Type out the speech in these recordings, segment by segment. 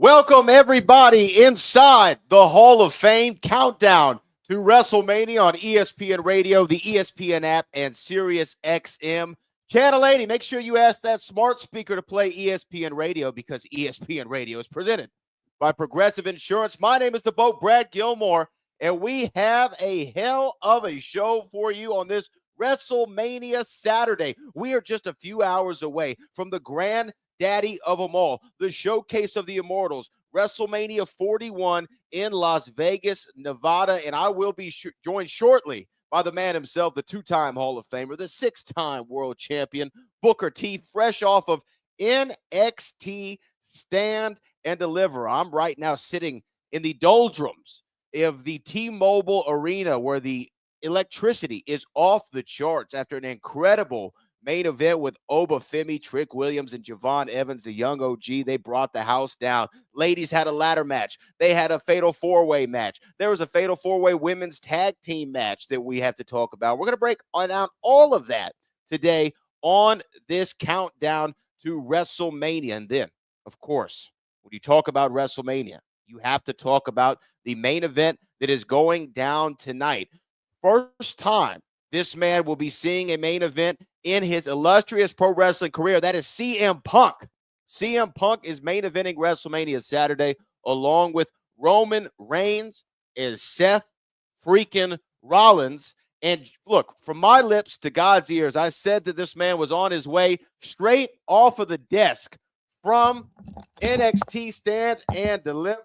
Welcome, everybody, inside the Hall of Fame countdown to WrestleMania on ESPN Radio, the ESPN app, and SiriusXM. Channel 80, make sure you ask that smart speaker to play ESPN Radio because ESPN Radio is presented by Progressive Insurance. My name is the Boat, Brad Gilmore, and we have a hell of a show for you on this WrestleMania Saturday. We are just a few hours away from the grand daddy of them all, the showcase of the immortals, WrestleMania 41 in Las Vegas, Nevada. And I will be joined shortly by the man himself, the two-time Hall of Famer, the six-time world champion, Booker T, fresh off of NXT Stand and Deliver. I'm right now sitting in the doldrums of the T-Mobile Arena where the electricity is off the charts after an incredible main event with Obafemi, Trick Williams, and Javon Evans, the young OG. They brought the house down. Ladies had a ladder match. They had a fatal four-way match. There was a fatal four-way women's tag team match that we have to talk about. We're going to break down all of that today on this countdown to WrestleMania. And then, of course, when you talk about WrestleMania, you have to talk about the main event that is going down tonight. First time this man will be seeing a main event in his illustrious pro wrestling career. That is CM Punk. CM Punk is main eventing WrestleMania Saturday along with Roman Reigns and Seth freaking Rollins. And look, from my lips to God's ears, I said that this man was on his way straight off of the desk from NXT Stand and Deliver.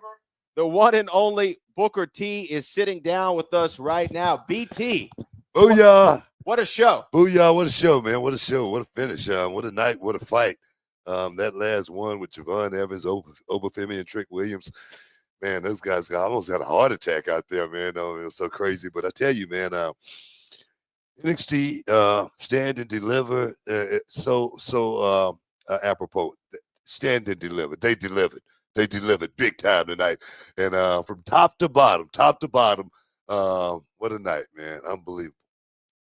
The one and only Booker T is sitting down with us right now. BT. Booyah. What a show. Booyah, what a show, man. What a show. What a finish. What a night. What a fight. That last one with Javon Evans, Obafemi, and Trick Williams. Man, those guys almost got a heart attack out there, man. It was so crazy. But I tell you, man, NXT Stand and Deliver, apropos. Stand and Deliver. They delivered. They delivered big time tonight. And from top to bottom, what a night, man. Unbelievable.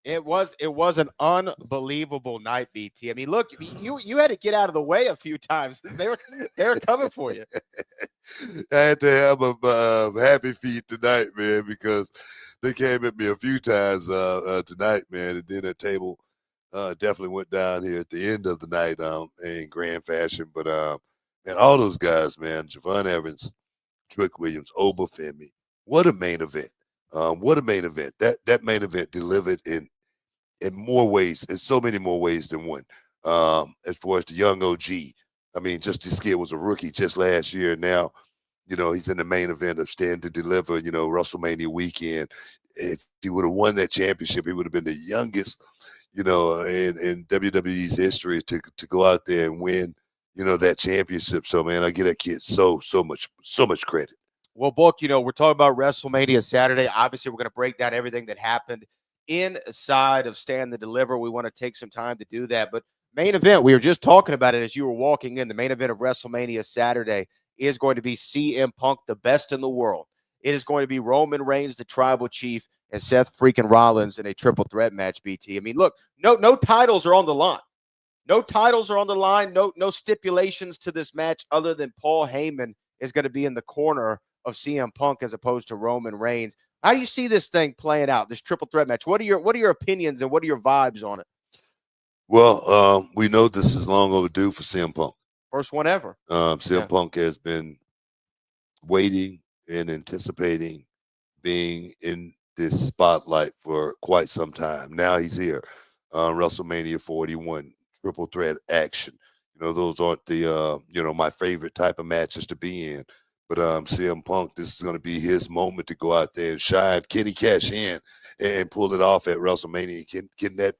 It was an unbelievable night, BT. I mean, look, you had to get out of the way a few times. They were coming for you. I had to have a happy feet tonight, man, because they came at me a few times tonight, man. And then the table definitely went down here at the end of the night in grand fashion. But man, all those guys, man, Javon Evans, Trick Williams, Obafemi, what a main event. What a main event. That main event delivered in more ways, in so many more ways than one. As far as the young OG, I mean, just this kid was a rookie just last year. Now, he's in the main event of Stand to Deliver, WrestleMania weekend. If he would have won that championship, he would have been the youngest, in WWE's history to go out there and win, that championship. So, man, I give that kid so much credit. Well, Book, we're talking about WrestleMania Saturday. Obviously, we're going to break down everything that happened inside of Stand to Deliver. We want to take some time to do that. But main event, we were just talking about it as you were walking in. The main event of WrestleMania Saturday is going to be CM Punk, the best in the world. It is going to be Roman Reigns, the tribal chief, and Seth freaking Rollins in a triple threat match, BT. I mean, look, no titles are on the line. No titles are on the line. No stipulations to this match other than Paul Heyman is going to be in the corner of CM Punk as opposed to Roman Reigns. How do you see this thing playing out, this triple threat match? What are your opinions and what are your vibes on it? Well, we know this is long overdue for CM Punk. First one ever. CM Punk has been waiting and anticipating being in this spotlight for quite some time. Now he's here. WrestleMania 41, triple threat action. Those aren't the, my favorite type of matches to be in. But CM Punk, this is going to be his moment to go out there and shine. Can he cash in and pull it off at WrestleMania? Can that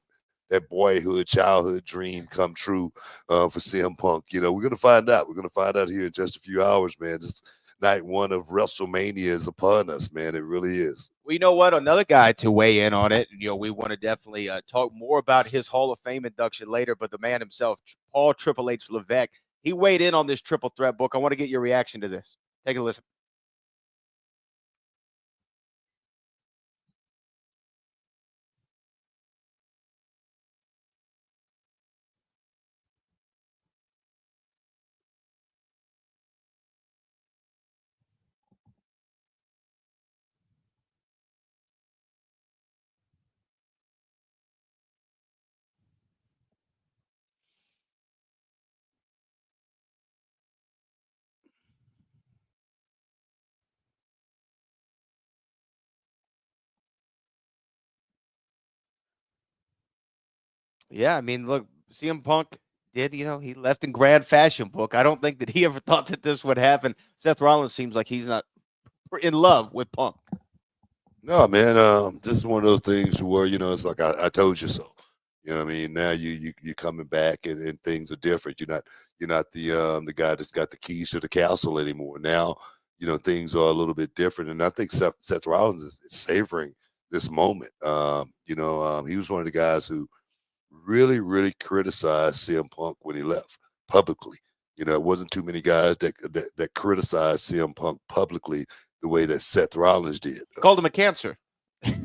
boyhood, childhood dream come true for CM Punk? We're going to find out. We're going to find out here in just a few hours, man. This night one of WrestleMania is upon us, man. It really is. Well, you know what? Another guy to weigh in on it. We want to definitely talk more about his Hall of Fame induction later. But the man himself, Paul Triple H Levesque, he weighed in on this triple threat book. I want to get your reaction to this. Take a listen. Yeah, I mean, look, CM Punk did, he left in grand fashion book. I don't think that he ever thought that this would happen. Seth Rollins seems like he's not in love with Punk. No, man. This is one of those things where it's like I told you so. You know what I mean? Now you coming back and things are different. You're not the guy that's got the keys to the castle anymore. Now things are a little bit different, and I think Seth Rollins is savoring this moment. He was one of the guys who really criticized CM Punk when he left publicly. It wasn't too many guys that criticized CM Punk publicly the way that Seth Rollins did. Called him a cancer.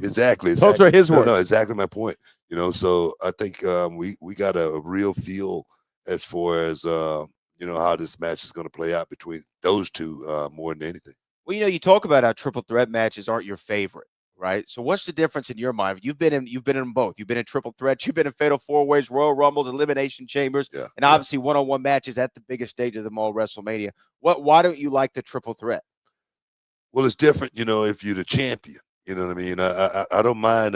Exactly. Those are his No, words. no, exactly my point. So I think we got a real feel as far as how this match is going to play out between those two more than anything. Well, you talk about how triple threat matches aren't your favorite, right? So what's the difference in your mind? You've been in them both. You've been in triple threats, you've been in fatal four ways, Royal Rumbles, elimination chambers, Yeah, and yeah. obviously one-on-one matches at the biggest stage of them all, WrestleMania. Why don't you like the triple threat? Well, it's different, if you're the champion. You know what I mean? I don't mind,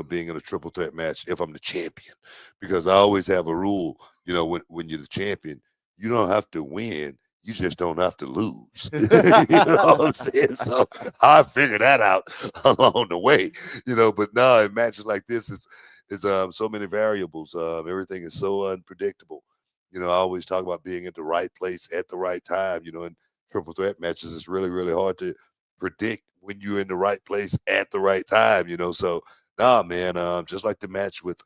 being in a triple threat match if I'm the champion, because I always have a rule. When you're the champion, you don't have to win. You just don't have to lose. You know what I'm saying? So I figured that out along the way. But now in matches like this, it's so many variables. Everything is so unpredictable. I always talk about being at the right place at the right time. And triple threat matches, it's really hard to predict when you're in the right place at the right time. So nah, man. Just like the match with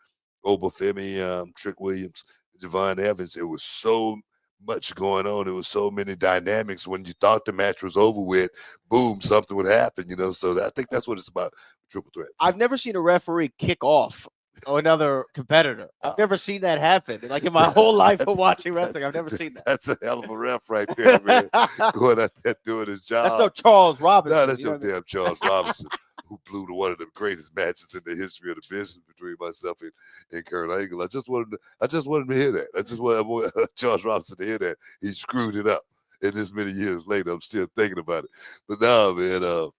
Obafemi, Trick Williams, Javon Evans, it was so much going on. It was so many dynamics. When you thought the match was over with, boom, something would happen. So I think that's what it's about. Triple threat. I've never seen a referee kick off another competitor. I've never seen that happen. Like in my whole life of watching wrestling, I've never seen that. That's a hell of a ref right there, man. Going out there doing his job. That's no Charles Robinson. No, that's you know no damn Charles Robinson, who blew to one of the greatest matches in the history of the business between myself and Kurt Angle. I just wanted him to hear that. I just wanted Charles Robinson to hear that. He screwed it up. And this many years later, I'm still thinking about it. But now, man,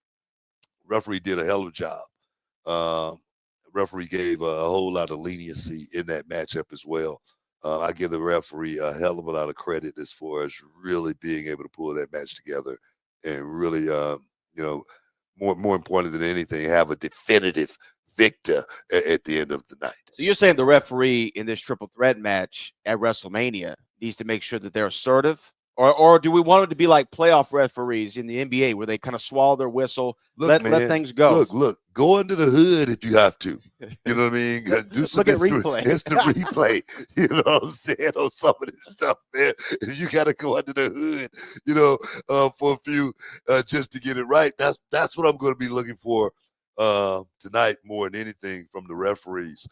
referee did a hell of a job. Um, Referee gave a whole lot of leniency in that matchup as well. I give the referee a hell of a lot of credit as far as really being able to pull that match together and really, you know, more important than anything, have a definitive victor at the end of the night. So you're saying the referee in this triple threat match at WrestleMania needs to make sure that they're assertive, or do we want it to be like playoff referees in the NBA where they kind of swallow their whistle, Look, let man, things go? look, go under the hood if you have to. You know what I mean? Do some Look at replay. instant replay. You know what I'm saying? On some of this stuff, man. You got to go under the hood, for a few just to get it right. That's what I'm going to be looking for tonight more than anything from the referees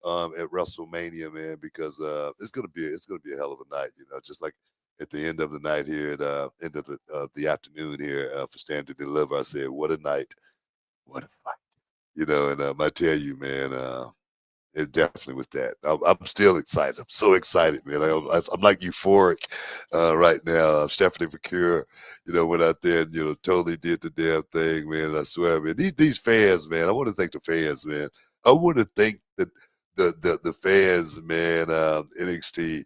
at WrestleMania, man, because it's gonna be a hell of a night. Just like at the end of the night here, at end of the afternoon here for Stand to Deliver, I said, "What a night, what a fight!" And I tell you, man, it definitely was that. I'm still excited. I'm so excited, man. I'm like euphoric right now. Stephanie Vakir, went out there and totally did the damn thing, man. I swear, man. These fans, man. I want to thank the fans, man. I want to thank the fans, man. NXT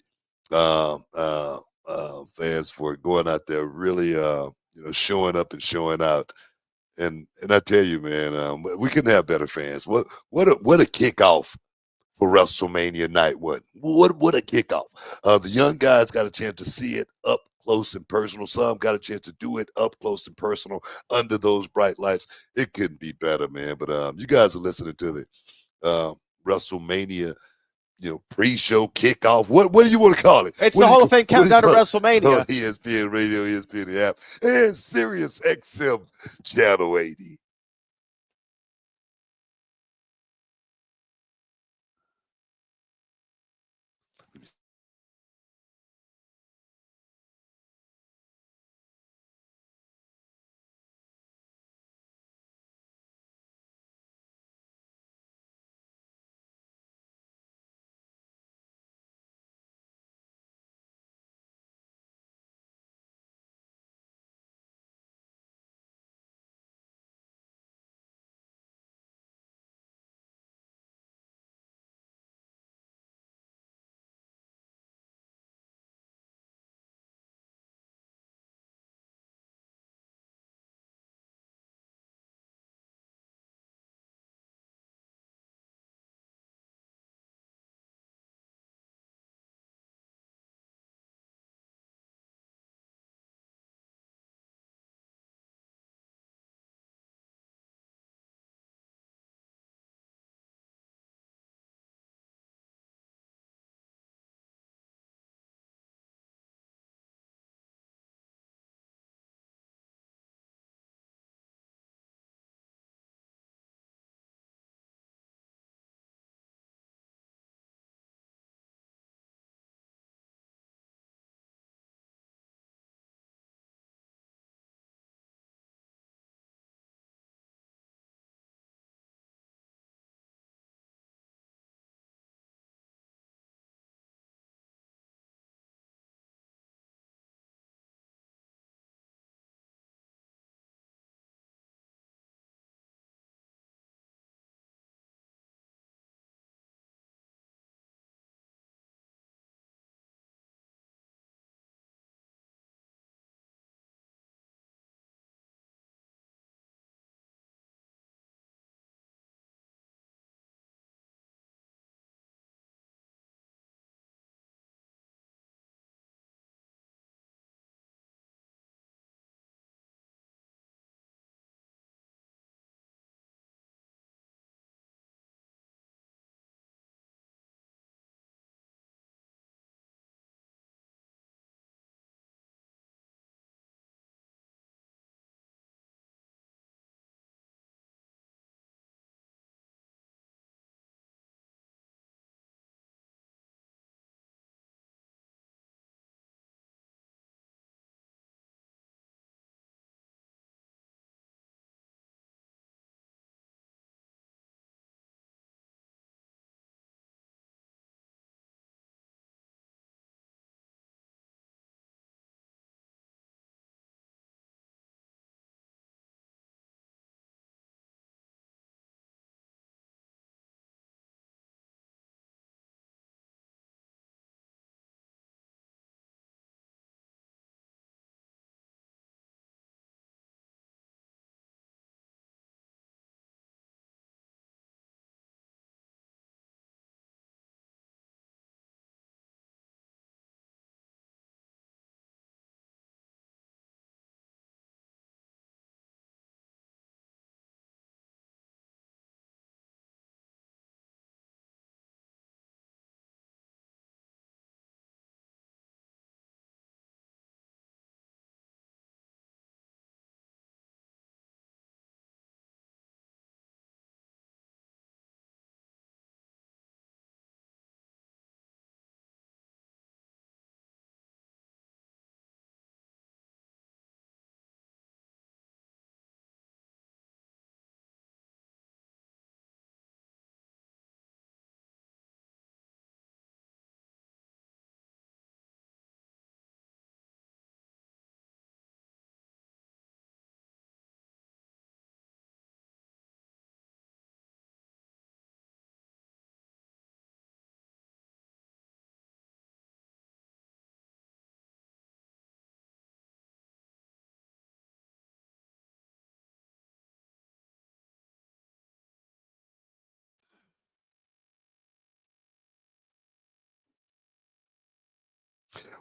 fans for going out there, really, showing up and showing out. And I tell you, man, we couldn't have better fans. What a kickoff for WrestleMania night. What a kickoff. The young guys got a chance to see it up close and personal. Some got a chance to do it up close and personal under those bright lights. It couldn't be better, man. But you guys are listening to the WrestleMania, pre-show kickoff. What do you want to call it? It's the Hall of Fame countdown to WrestleMania. ESPN Radio, ESPN the app, and SiriusXM Channel 80.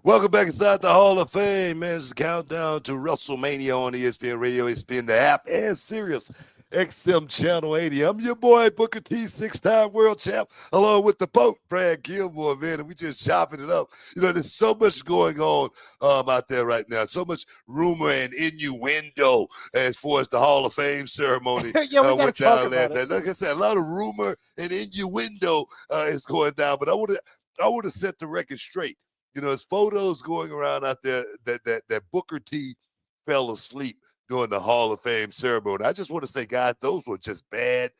Welcome back inside the Hall of Fame, man. It's a countdown to WrestleMania on ESPN Radio, ESPN the app, and SiriusXM Channel 80. I'm your boy, Booker T, six-time world champ, along with the Pope, Brad Gilmore, man, and we just chopping it up. You know, there's so much going on out there right now, so much rumor and innuendo as far as the Hall of Fame ceremony. Yeah, we got to talk about it. Like I said, a lot of rumor and innuendo is going down, but I want to set the record straight. You know, there's photos going around out there that Booker T fell asleep during the Hall of Fame ceremony. I just want to say, guys, those were just bad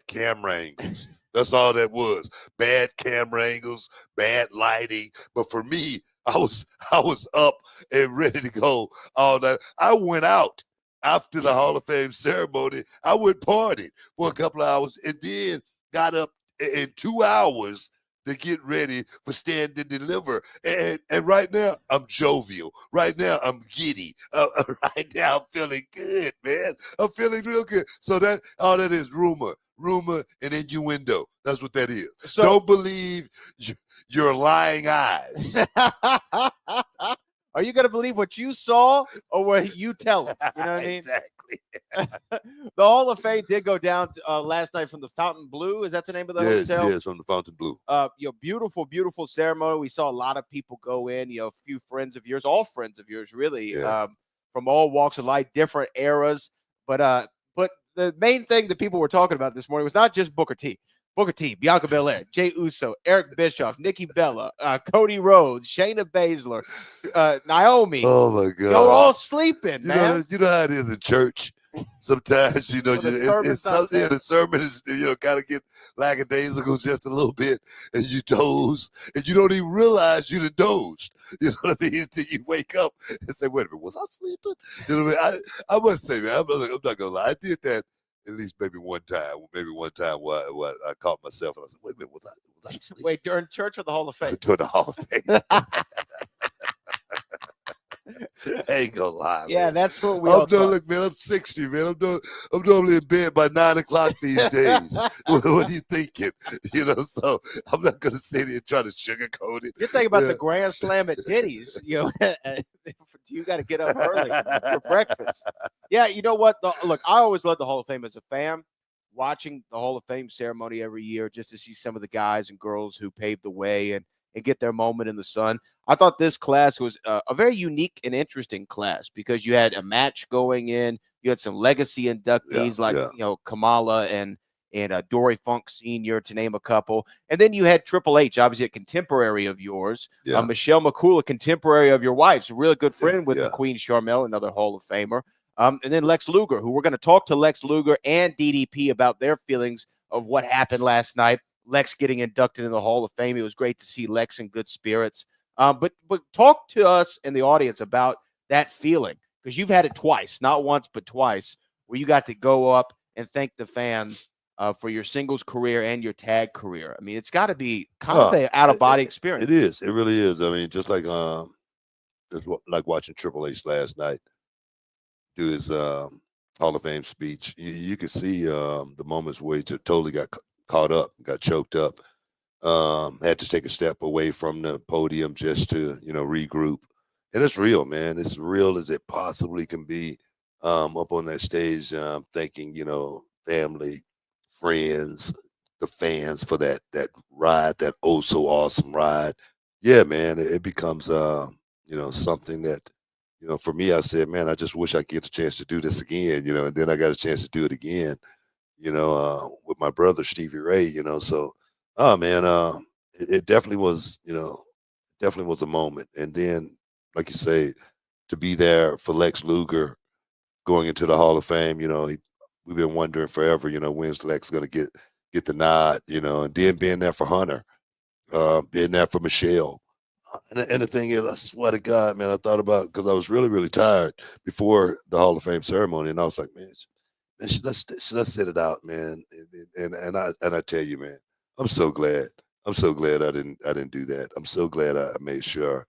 camera angles. That's all that was. Bad camera angles, bad lighting. But for me, I was up and ready to go all night. I went out after the Hall of Fame ceremony. I went party for a couple of hours and then got up in 2 hours to get ready for Stand and Deliver. And right now, I'm jovial. Right now, I'm giddy. Right now, I'm feeling good, man. I'm feeling real good. So all that is rumor and innuendo. That's what that is. So, don't believe your lying eyes. Are you going to believe what you saw or what you tell us? You know what I mean? Exactly. The Hall of Fame did go down last night from the Fountain Blue. Is that the name of the hotel? Yes, from the Fountain Blue. Beautiful, beautiful ceremony. We saw a lot of people go in, a few friends of yours, all friends of yours, really, from all walks of life, different eras. But the main thing that people were talking about this morning was not just Booker T, Bianca Belair, Jey Uso, Eric Bischoff, Nikki Bella, Cody Rhodes, Shayna Baszler, Naomi. Oh, my God. You're all sleeping, man. You know how it is in church. Sometimes, it's something, the sermon is, kind of get lackadaisical just a little bit, and you doze, and you don't even realize you done dozed. You know what I mean? Until you wake up and say, wait a minute, was I sleeping? You know what I mean? I must say, man, I'm not going to lie. I did that at least maybe one time where I caught myself, and I said, wait a minute, was I sleeping? Wait, during church or the Hall of Fame? During the Hall of Fame. I ain't gonna lie, yeah, man. that's what we all thought. Look, man, I'm 60, man. I'm normally in bed by 9 o'clock these days. What are you thinking? So I'm not gonna sit here and try to sugarcoat it. You're thinking about the Grand Slam at Diddy's. You got to get up early for breakfast. Yeah, you know what? Look, I always love the Hall of Fame as a fan. Watching the Hall of Fame ceremony every year, just to see some of the guys and girls who paved the way and get their moment in the sun. I thought this class was a very unique and interesting class because you had a match going in. You had some legacy inductees Kamala and Dory Funk Sr., to name a couple. And then you had Triple H, obviously a contemporary of yours. Michelle McCool, a contemporary of your wife's, a really good friend with the Queen Sharmell, another Hall of Famer. And then Lex Luger, who we're going to talk to Lex Luger and DDP about their feelings of what happened last night. Lex getting inducted in the Hall of Fame. It was great to see Lex in good spirits. But talk to us and the audience about that feeling, because you've had it twice, not once, but twice, where you got to go up and thank the fans for your singles career and your tag career. I mean, it's got to be kind of an out-of-body experience. It is. It really is. I mean, just like watching Triple H last night do his Hall of Fame speech. You could see the moments where he just totally got caught up, got choked up, had to take a step away from the podium just to, regroup. And it's real, man. It's real as it possibly can be up on that stage, thanking, family, friends, the fans for that ride, that oh so awesome ride. Yeah, man, it becomes, something that, for me, I said, man, I just wish I could get a chance to do this again, and then I got a chance to do it again. With my brother Stevie Ray, so it definitely was, definitely was a moment. And then, like you say, to be there for Lex Luger going into the Hall of Fame, we've been wondering forever, when's Lex gonna get the nod, and then being there for Hunter, being there for Michelle. And the thing is, I swear to God, man, I thought about, because I was really, really tired before the Hall of Fame ceremony, and I was like, man, should I sit it out, man? And I tell you, man, I'm so glad. I didn't do that. I'm so glad I made sure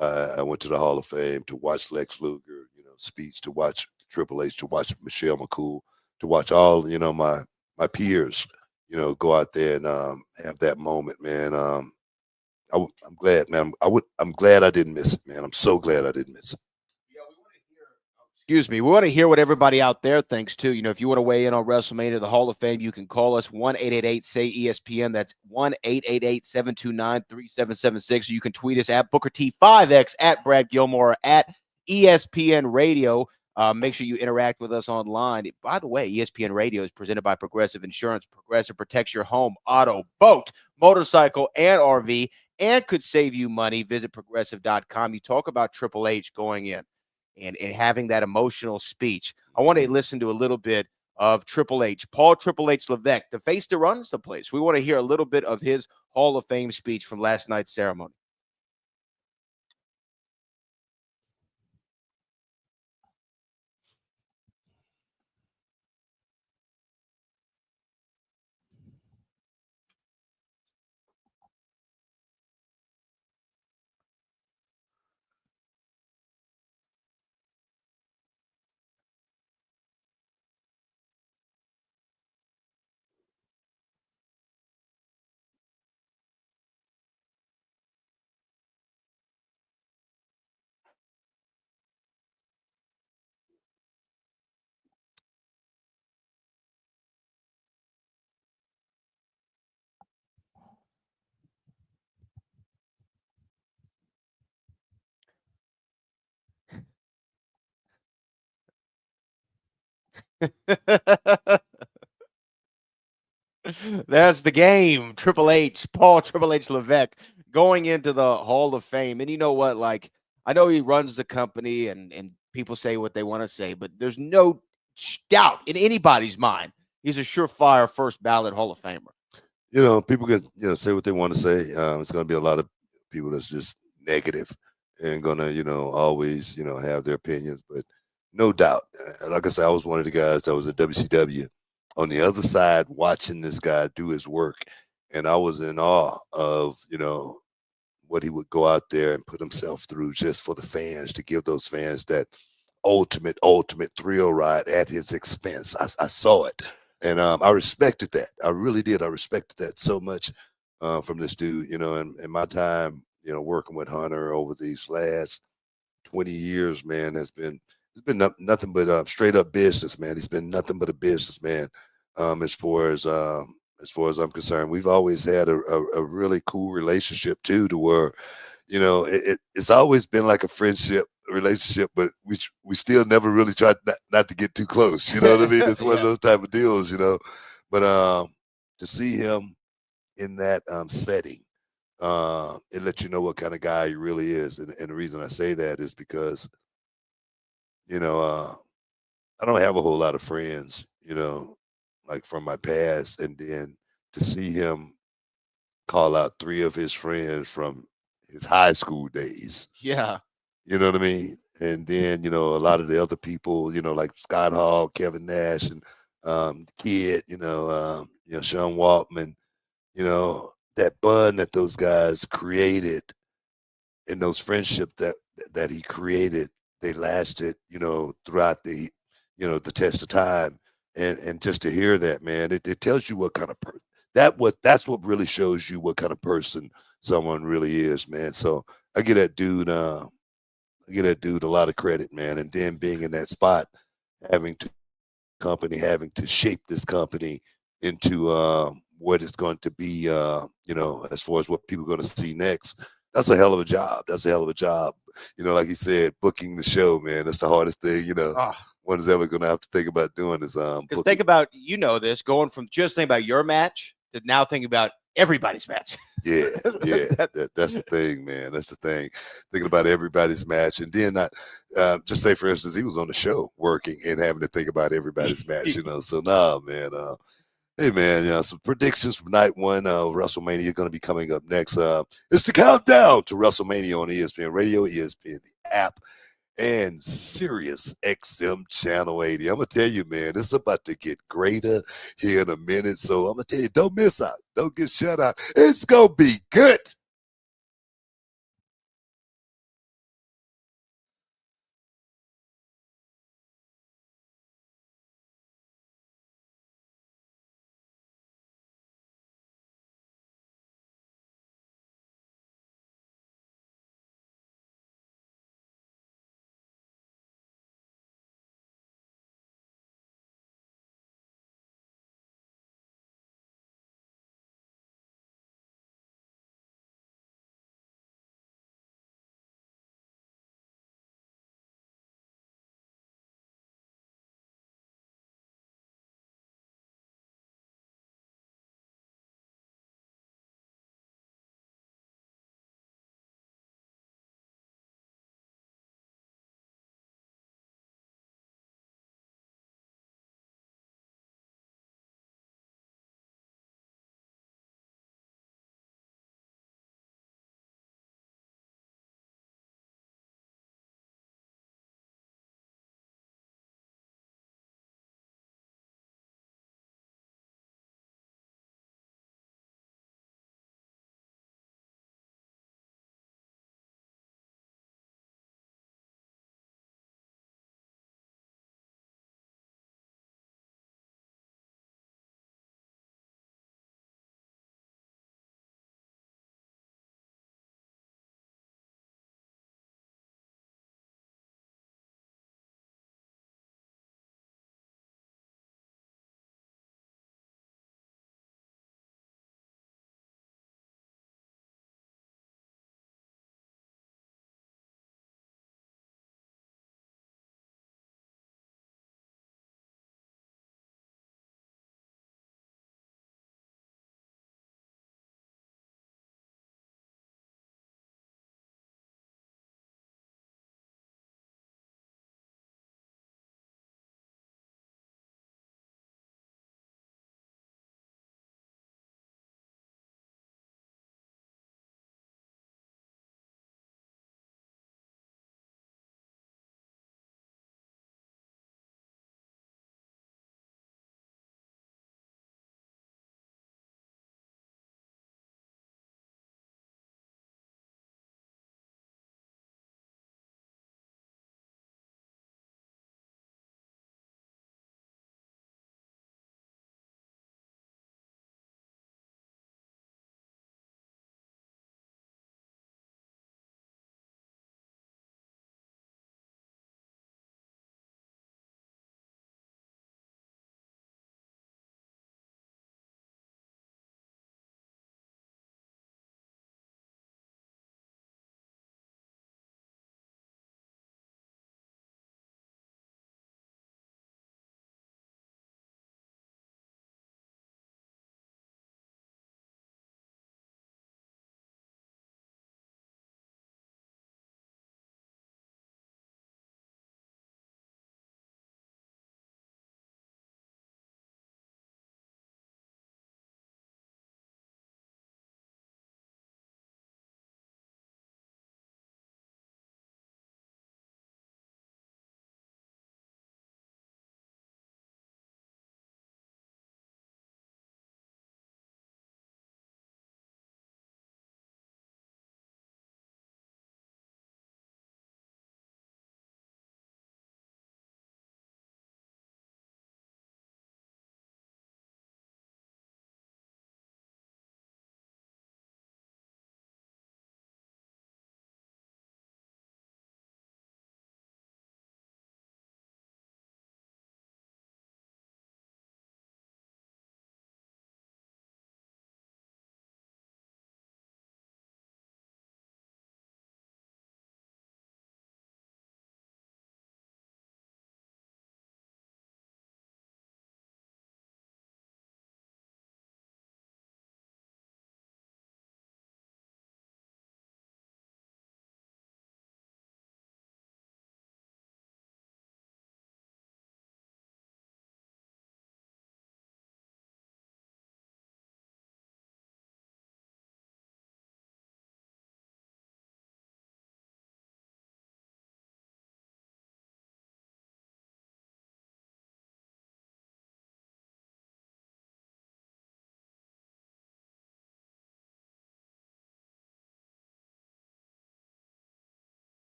I went to the Hall of Fame to watch Lex Luger, speech, to watch Triple H, to watch Michelle McCool, to watch all, my peers, go out there and have that moment, man. I'm glad, man. I'm glad I didn't miss it, man. I'm so glad I didn't miss it. Yeah, we want to hear. Excuse me. We want to hear what everybody out there thinks too. If you want to weigh in on WrestleMania, the Hall of Fame, you can call us 1-888-SAY ESPN. That's 1-888-729-3776. You can tweet us at Booker T5X, at Brad Gilmore, at ESPN Radio. Make sure you interact with us online. By the way, ESPN Radio is presented by Progressive Insurance. Progressive protects your home, auto, boat, motorcycle, and RV, and could save you money. Visit progressive.com. You talk about Triple H going in and having that emotional speech. I want to listen to a little bit of Triple H, Paul Triple H Levesque, the face that runs the place. We want to hear a little bit of his Hall of Fame speech from last night's ceremony. That's the game. Triple H, Paul Triple H Levesque going into the Hall of Fame. And you know what? Like, I know he runs the company and people say what they want to say, but there's no doubt in anybody's mind he's a surefire first ballot Hall of Famer. People can say what they want to say. It's going to be a lot of people that's just negative and going to always have their opinions, but no doubt. Like I said, I was one of the guys that was at WCW on the other side watching this guy do his work, and I was in awe of what he would go out there and put himself through just for the fans, to give those fans that ultimate thrill ride at his expense. I saw it, and I respected that. I really did. I respected that so much from this dude. And my time, working with Hunter over these last 20 years, man, it's been nothing but straight up business, man. He's been nothing but a businessman. As far as I'm concerned, we've always had a really cool relationship too, to where it's always been like a friendship relationship, but we still never really tried not to get too close. You know what I mean? It's one of those type of deals, But to see him in that setting, it lets you know what kind of guy he really is. And the reason I say that is because you know I don't have a whole lot of friends, like from my past, and then to see him call out three of his friends from his high school days. Yeah. You know what I mean? And then, a lot of the other people, like Scott Hall, Kevin Nash, and Kid, Sean Waltman, that bond that those guys created, and those friendships that he created, they lasted, throughout the test of time. And just to hear that, man, it tells you what kind of that's what really shows you what kind of person someone really is, man. So I give that dude a lot of credit, man. And then being in that spot, having to shape this company into what it's going to be, as far as what people are going to see next. That's a hell of a job. That's a hell of a job. Like you said, booking the show, man. That's the hardest thing, Oh, one is ever going to have to think about doing is because think about, this, going from just thinking about your match to now thinking about everybody's match. Yeah, that's the thing, man. That's the thing. Thinking about everybody's match, and then not just say, for instance, he was on the show working and having to think about everybody's match. So nah, man. Hey, man. Some predictions from night one of WrestleMania are going to be coming up next. It's the countdown to WrestleMania on ESPN Radio, ESPN the app, and SiriusXM Channel 80. I'm going to tell you, man, it's about to get greater here in a minute. So I'm going to tell you, don't miss out. Don't get shut out. It's going to be good.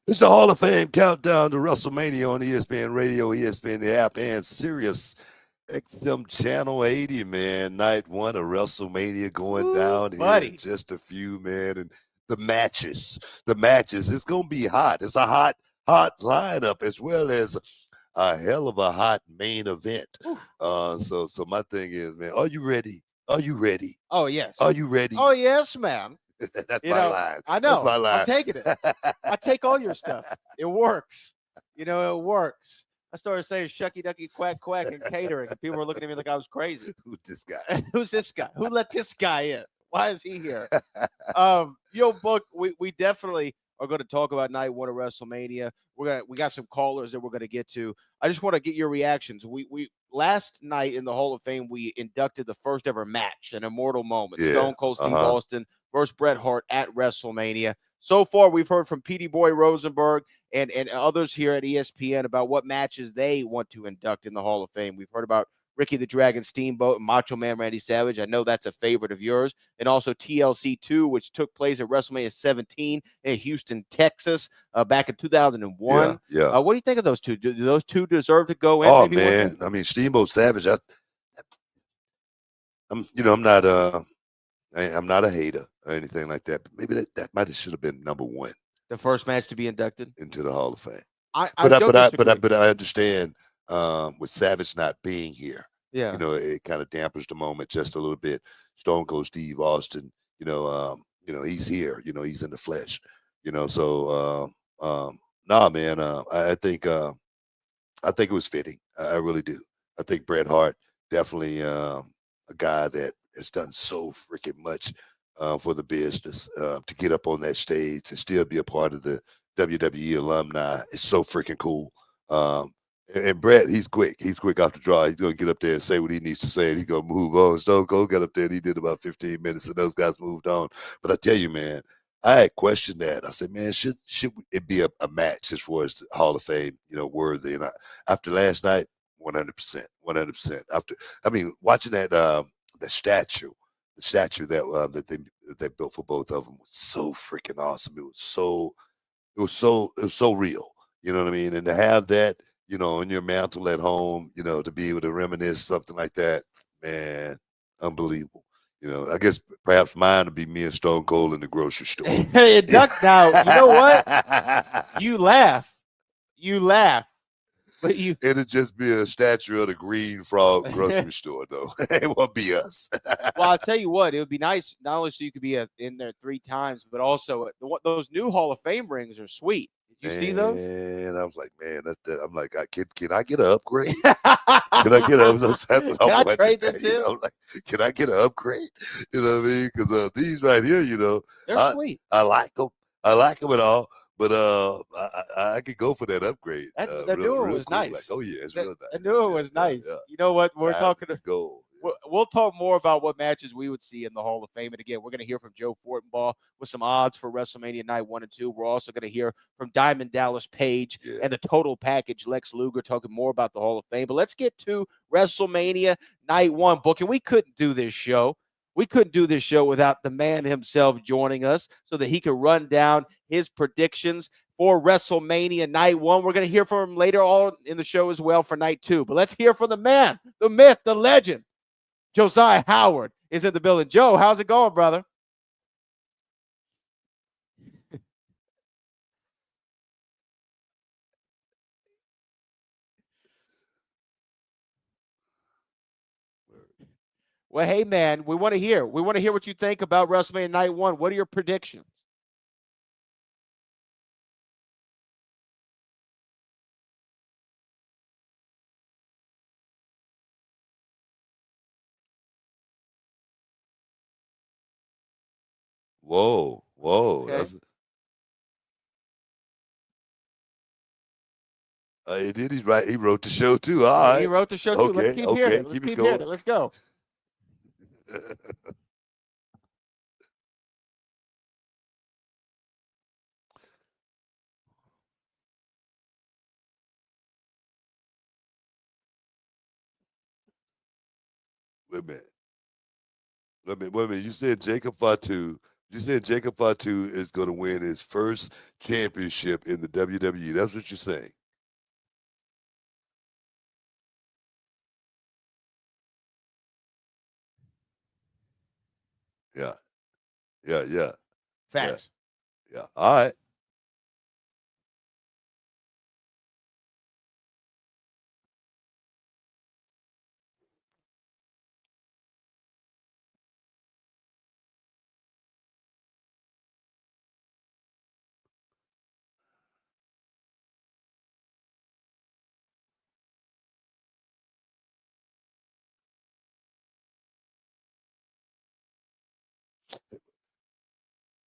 It's the Hall of Fame countdown to WrestleMania on ESPN Radio, ESPN the app, and Sirius XM Channel 80, man. Night one of WrestleMania going Ooh, down here in buddy. just a few, man. And the matches, it's going to be hot. It's a hot lineup as well as a hell of a hot main event. Ooh. So my thing is, man, are you ready? Are you ready? Oh, yes. Are you ready? Oh, yes, man. That's You my know, line. I That's know. my I'm line. taking it. I take all your stuff. It works. It works. I started saying shucky ducky quack quack and catering, and people were looking at me like I was crazy. Who's this guy? Who's this guy? Who let this guy in? Why is he here? Book, we definitely are going to talk about night one of WrestleMania. We got some callers that we're going to get to. I just want to get your reactions. We last night in the Hall of Fame we inducted the first ever match, an immortal moment. Yeah, Stone Cold Steve Austin versus Bret Hart at WrestleMania. So far, we've heard from Petey Boy Rosenberg and others here at ESPN about what matches they want to induct in the Hall of Fame. We've heard about Ricky the Dragon Steamboat and Macho Man Randy Savage. I know that's a favorite of yours. And also TLC 2, which took place at WrestleMania 17 in Houston, Texas, back in 2001. Yeah. What do you think of those two? Do those two deserve to go in? Oh maybe man, I mean Steamboat Savage. I'm not a hater or anything like that. But maybe that might have should have been number one the first match to be inducted into the Hall of Fame. I But I understand with Savage not being here. Yeah. It kind of dampers the moment just a little bit. Stone Cold Steve Austin, he's here. He's in the flesh. So nah, man. I think it was fitting. I really do. I think Bret Hart definitely a guy that has done so freaking much for the business to get up on that stage and still be a part of the WWE alumni. It's so freaking cool. And Bret, he's quick. He's quick off the draw. He's gonna get up there and say what he needs to say, and he's gonna move on. Stone Cold got up there and he did about 15 minutes, and those guys moved on. But I tell you, man, I had questioned that. I said, man, should it be a match as far as the Hall of Fame, worthy? And after last night, 100%, 100%. Watching the statue that they built for both of them was so freaking awesome. It was so real. You know what I mean? And to have that, on your mantle at home, to be able to reminisce something like that, man, unbelievable. I guess perhaps mine would be me and Stone Cold in the grocery store. Hey, Duck, now, you know what? You laugh. But it'd just be a statue of the Green Frog grocery store, though. It won't be us. Well, I'll tell you what, it would be nice not only so you could be in there 3 times, but also those new Hall of Fame rings are sweet. Did you see those? And I was like, man, I'm like, can I get an upgrade? Can I get a? Can I trade this in? Like, can I get an upgrade? You know what I mean? Because these right here, they're sweet. I like them. I like them at all. But I could go for that upgrade. The new one was nice. Like, oh yeah, it's real nice. The new one was nice. Yeah. You know what? We're talking to go. We'll talk more about what matches we would see in the Hall of Fame. And again, we're going to hear from Joe Fortenbaugh with some odds for WrestleMania Night 1 and 2. We're also going to hear from Diamond Dallas Page and the total package, Lex Luger, talking more about the Hall of Fame. But let's get to WrestleMania Night 1, Book. And we couldn't do this show. Without the man himself joining us so that he could run down his predictions for WrestleMania Night 1. We're going to hear from him later on in the show as well for Night 2. But let's hear from the man, the myth, the legend. Josyah Howard is in the building. Joe, how's it going, brother? Well, hey, man, we want to hear what you think about WrestleMania Night 1. What are your predictions? Whoa. Okay. He's right. He wrote the show too. All right. He wrote the show too. Okay, Let's keep hearing it. Let's keep hearing it. Let's go. Wait a minute. You said Jacob Fatu You said Jacob Fatu is going to win his first championship in the WWE. That's what you're saying. Yeah, yeah, yeah, yeah, Facts. yeah. All right.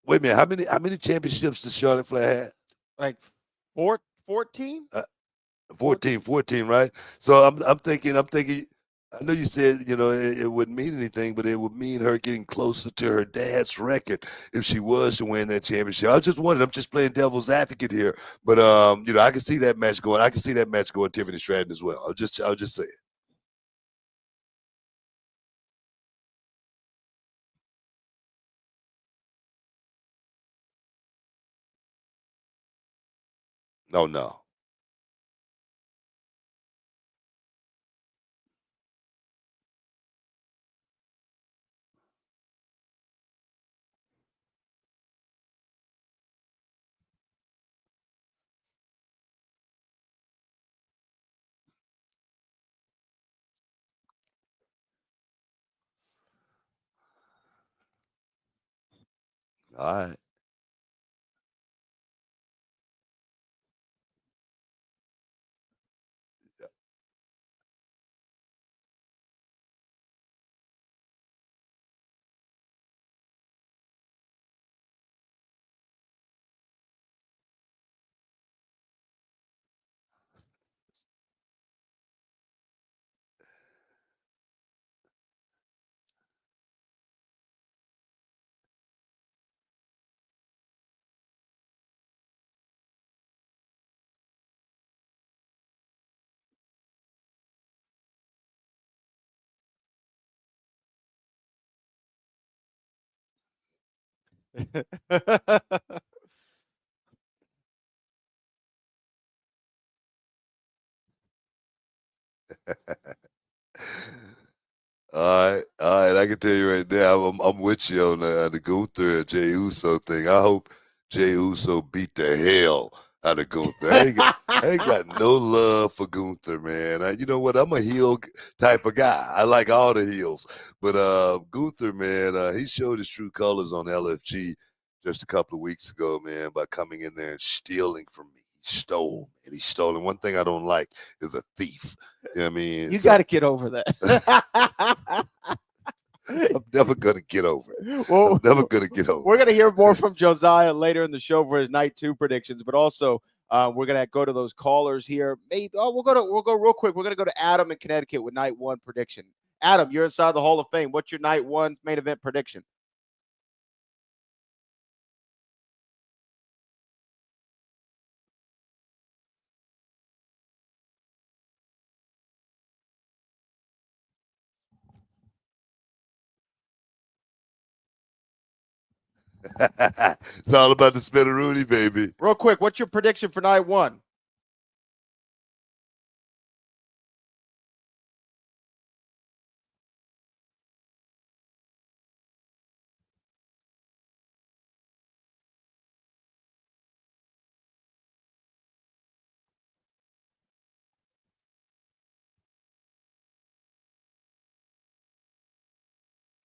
Wait a minute. How many championships does Charlotte Flair have? Like 14? Uh, 14, 14. 14, right? So I'm thinking. I know you said it wouldn't mean anything, but it would mean her getting closer to her dad's record if she was to win that championship. I was just wondering. I'm just playing devil's advocate here, but I can see that match going. I can see that match going Tiffany Stratton as well. I'll just say it. No, no. All right. All right. I can tell you right now, I'm with you on the Gunther and Jey Uso thing. I hope Jey Uso beat the hell out of Gunther. I ain't got no love for Gunther, man. You know what? I'm a heel type of guy. I like all the heels, but Gunther, man, he showed his true colors on LFG just a couple of weeks ago, man, by coming in there and stealing from me. He stole, and he stole. And one thing I don't like is a thief. You know what I mean? You got So to get over that. I'm never gonna get over it. I'm Well, never gonna get over we're it. going to hear more from Josyah later in the show for his night 2 predictions, but also we're going to go to those callers here. Maybe we'll go real quick. We're going to go to Adam in Connecticut with night 1 prediction. Adam, you're inside the Hall of Fame. What's your night 1 main event prediction? It's all about the Spinneroonie, baby. Real quick, what's your prediction for night 1?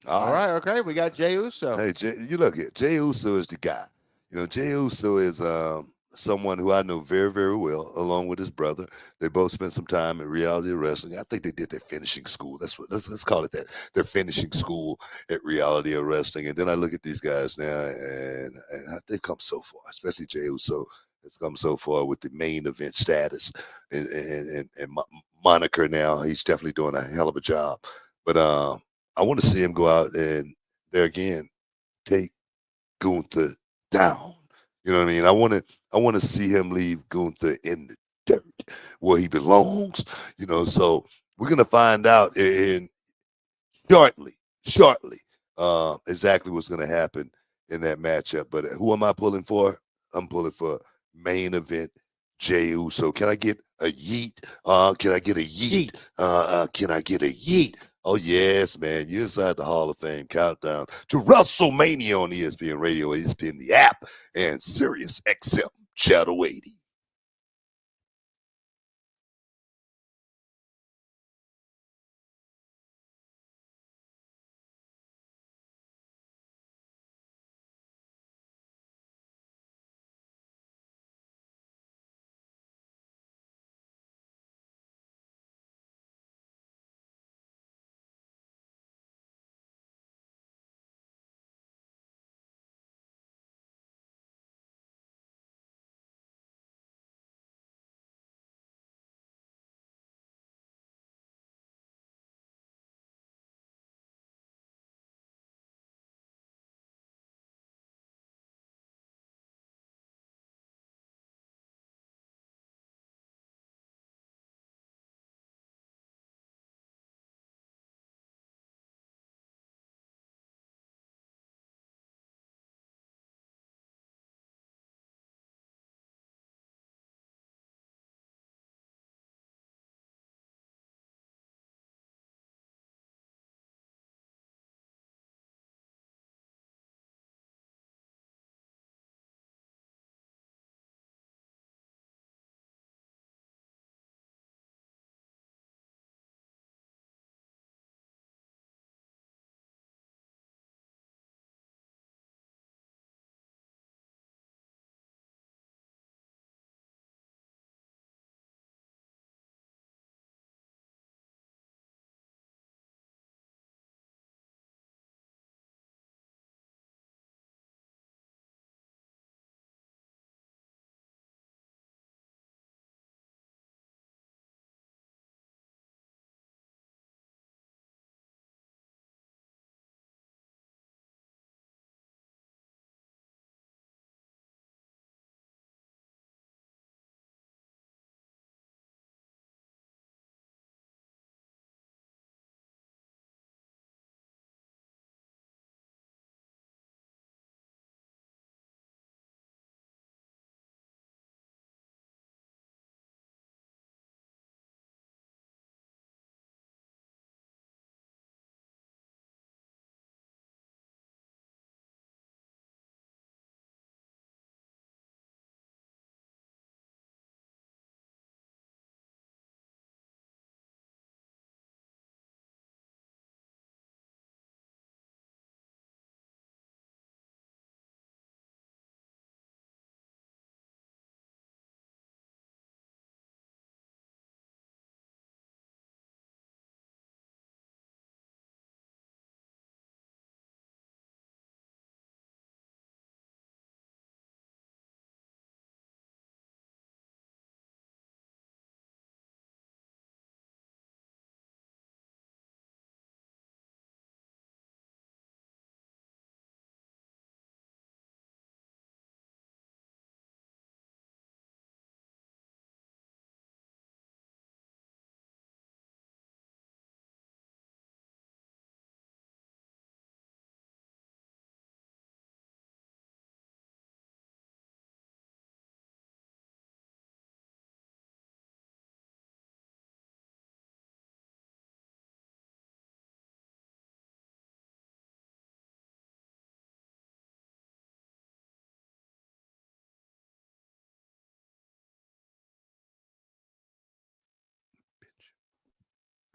All All right. right, okay. We got Jey Uso. Hey, you look here. Jey Uso is the guy. Jey Uso is someone who I know very, very well, along with his brother. They both spent some time in reality wrestling. I think they did their finishing school. Let's call it that. Their finishing school at reality of wrestling. And then I look at these guys now, and they've come so far, especially Jey Uso has come so far with the main event status and moniker now. He's definitely doing a hell of a job. But I want to see him go out and there again take Gunther down. You know what I mean? I want to see him leave Gunther in the dirt where he belongs. So we're gonna find out in shortly, exactly what's gonna happen in that matchup. But who am I pulling for? I'm pulling for main event Jey Uso. Can I get a yeet? Can I get a yeet? Can I get a yeet? Oh, yes, man. You're inside the Hall of Fame countdown to WrestleMania on ESPN Radio, ESPN the app, and SiriusXM Channel 80.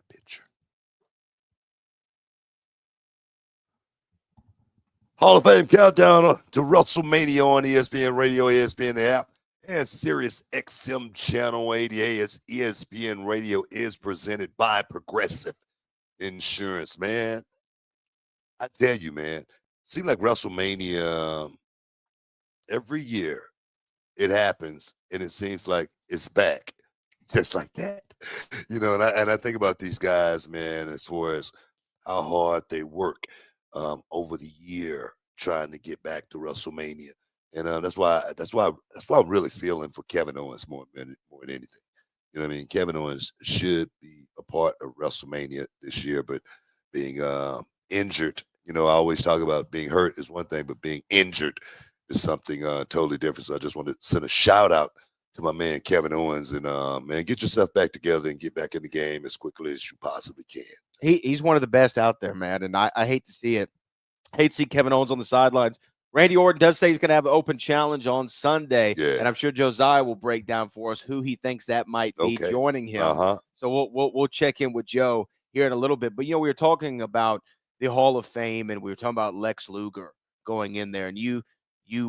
Picture. Hall of Fame countdown to WrestleMania on ESPN Radio, ESPN the app, and Sirius XM Channel 80. As ESPN Radio is presented by Progressive Insurance, man. I tell you, man, seems like WrestleMania every year it happens, and it seems like it's back, just like that. And I think about these guys, man, as far as how hard they work over the year trying to get back to WrestleMania, and that's why I'm really feeling for Kevin Owens more than anything. You know what I mean? Kevin Owens should be a part of WrestleMania this year, but being injured, I always talk about being hurt is one thing, but being injured is something totally different. So I just want to send a shout out to my man Kevin Owens, and man, get yourself back together and get back in the game as quickly as you possibly can. He's one of the best out there, man, and I hate to see it. I hate to see Kevin Owens on the sidelines. Randy Orton does say he's going to have an open challenge on Sunday, Yeah. and I'm sure Josyah will break down for us who he thinks that might be Okay. joining him. Uh-huh. So we'll check in with Joe here in a little bit. But we were talking about the Hall of Fame, and we were talking about Lex Luger going in there, and you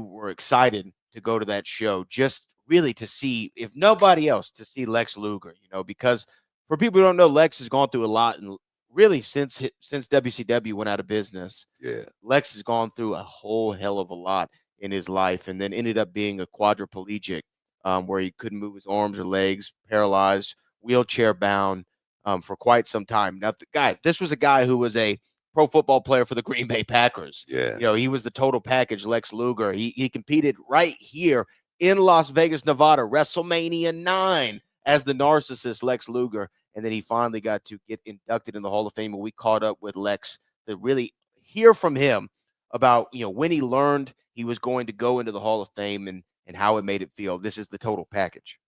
were excited to go to that show just really to see, if nobody else, to see Lex Luger. Because for people who don't know, Lex has gone through a lot, and really since WCW went out of business. Yeah. Lex has gone through a whole hell of a lot in his life, and then ended up being a quadriplegic, where he couldn't move his arms or legs, paralyzed, wheelchair bound, for quite some time. Now, guys, this was a guy who was a pro football player for the Green Bay Packers. Yeah. He was the total package, Lex Luger. He competed right here in Las Vegas, Nevada, WrestleMania 9 as the narcissist Lex Luger. And then he finally got to get inducted in the Hall of Fame. And we caught up with Lex to really hear from him about, when he learned he was going to go into the Hall of Fame, and how it made it feel. This is the total package.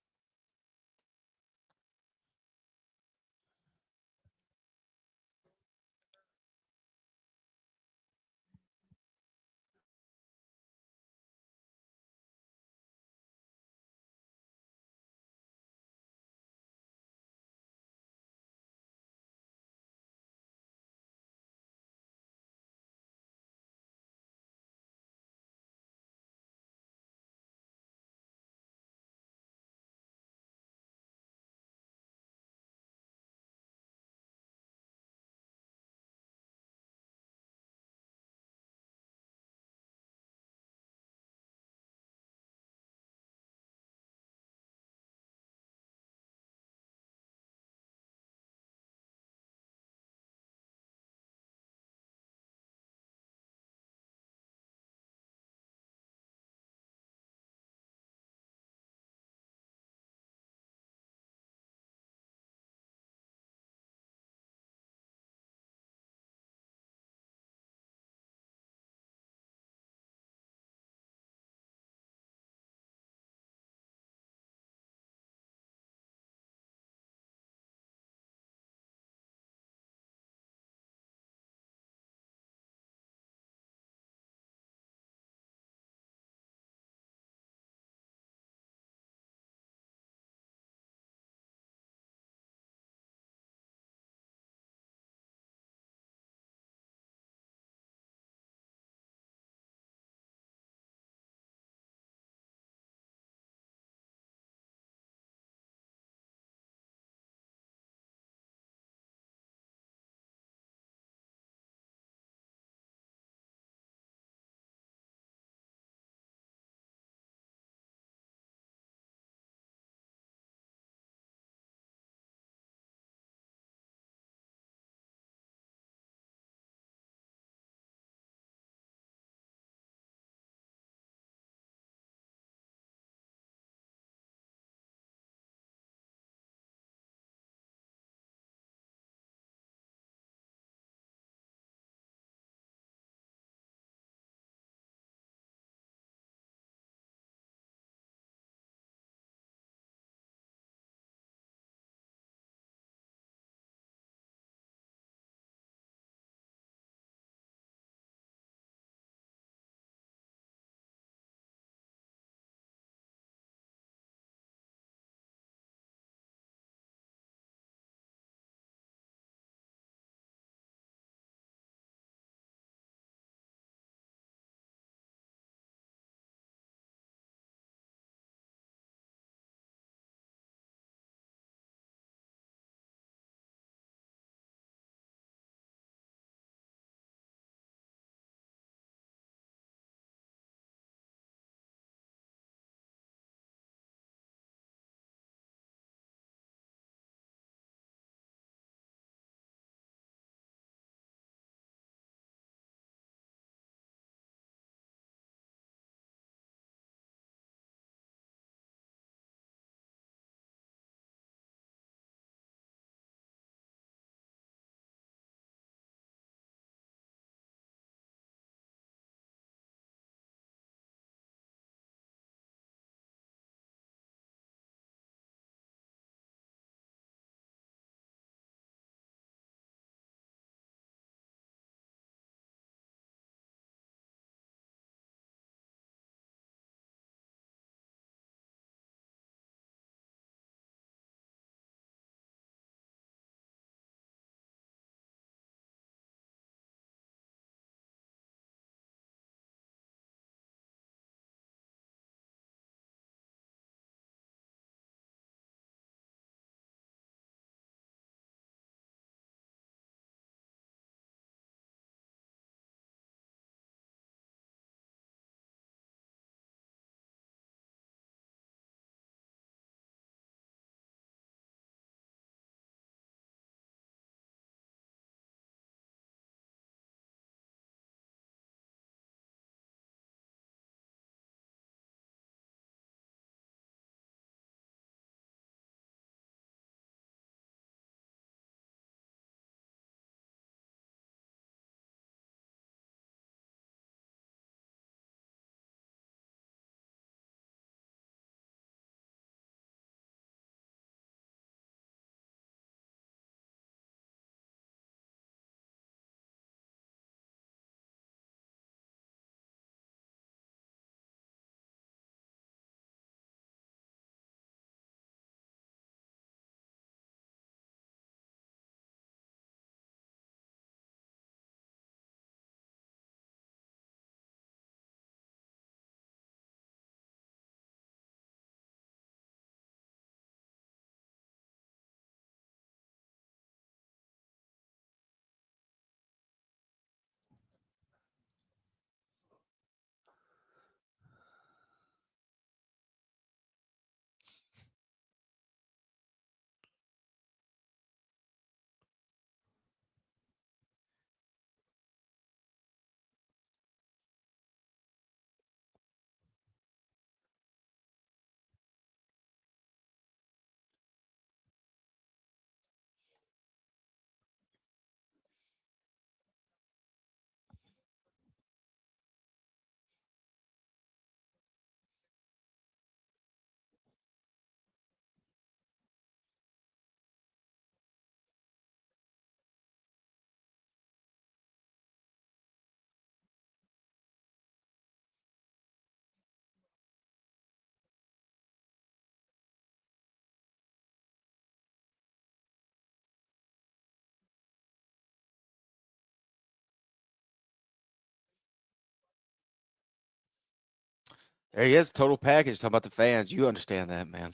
There he is, total package. Talking about the fans. You understand that, man.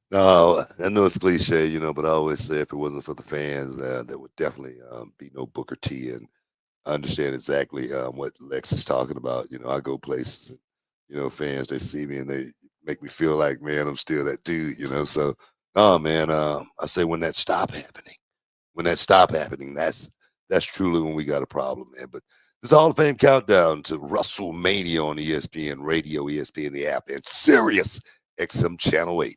No, I know it's cliche, but I always say if it wasn't for the fans, there would definitely be no Booker T. And I understand exactly what Lex is talking about. I go places, and, fans they see me and they make me feel like, man, I'm still that dude. So, oh man, I say when that stop happening, that's truly when we got a problem, man. But this Hall of Fame countdown to WrestleMania on ESPN Radio, ESPN the app, and Sirius XM Channel 80.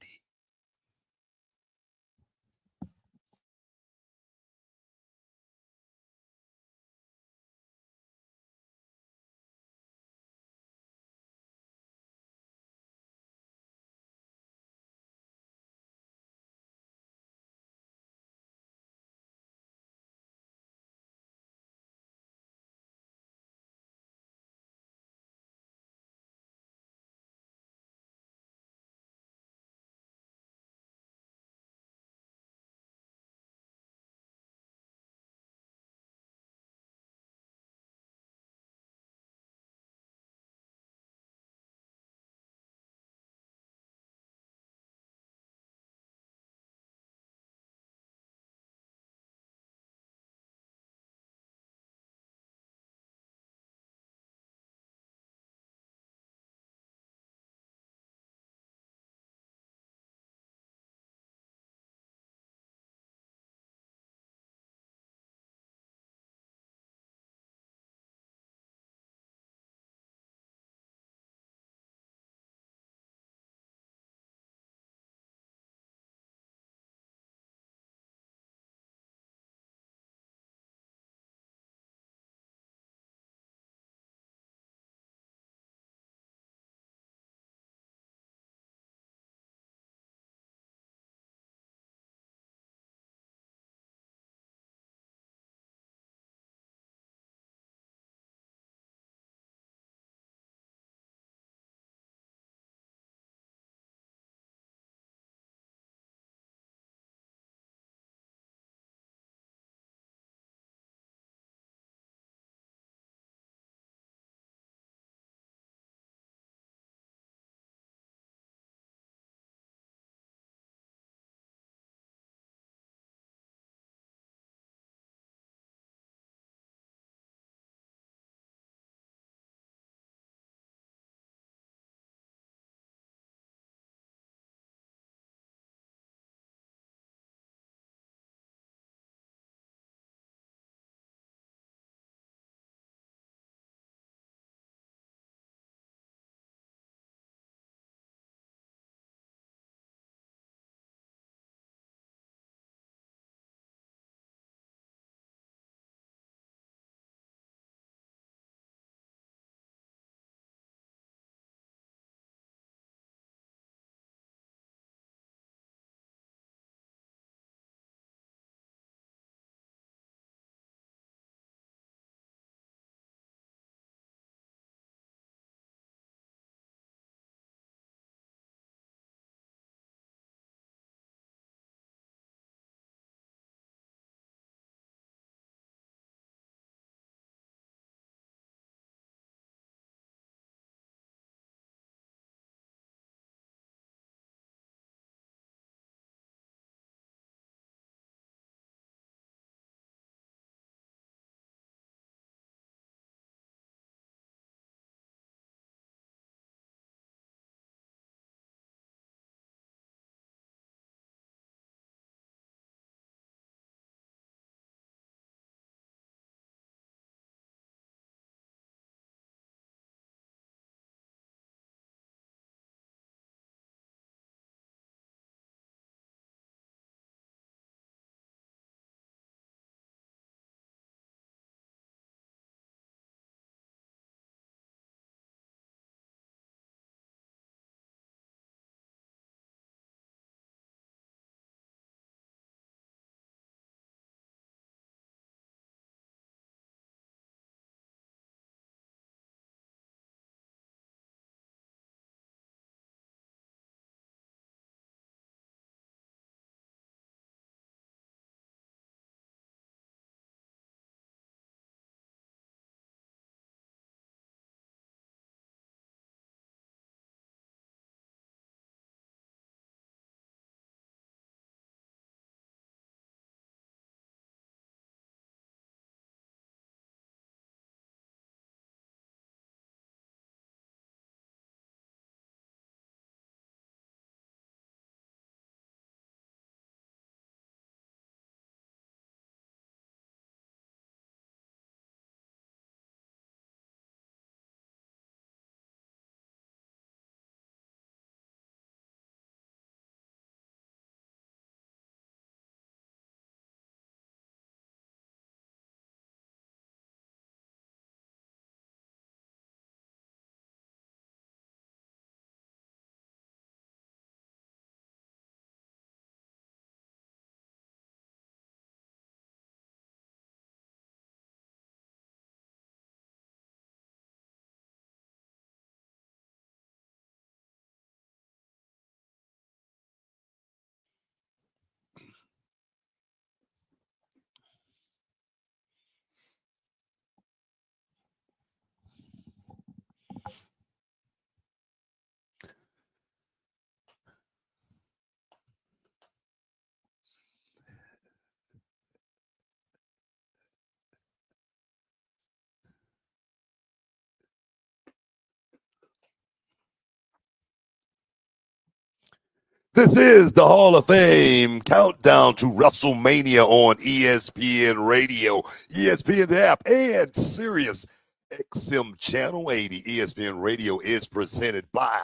This is the Hall of Fame countdown to WrestleMania on ESPN Radio, ESPN the app, and Sirius XM Channel 80. ESPN Radio is presented by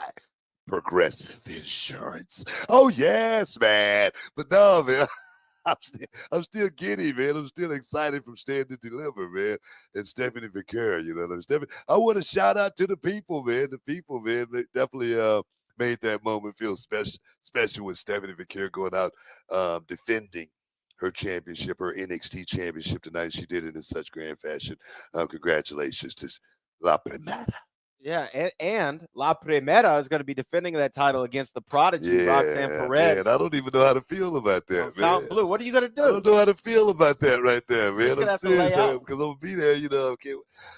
Progressive Insurance. Oh, yes, man. But no, man. I'm still giddy, man. I'm still excited from Stand to Deliver, man. And Stephanie Vicaire, you know. Stephanie, I want to shout out to the people, man. The people, man, they definitely made that moment feel special with Stephanie Vicaire going out defending her championship, her NXT championship tonight. She did it in such grand fashion. Congratulations to La Primera. Yeah, and La Primera is going to be defending that title against the Prodigy, Roxanne Yeah, Perez. man. I don't even know how to feel about that, man. Count Blue. What are you going to do? I don't know how to feel about that right there, man. gonna I'm have to lay serious out. because I'm gonna be there. Okay,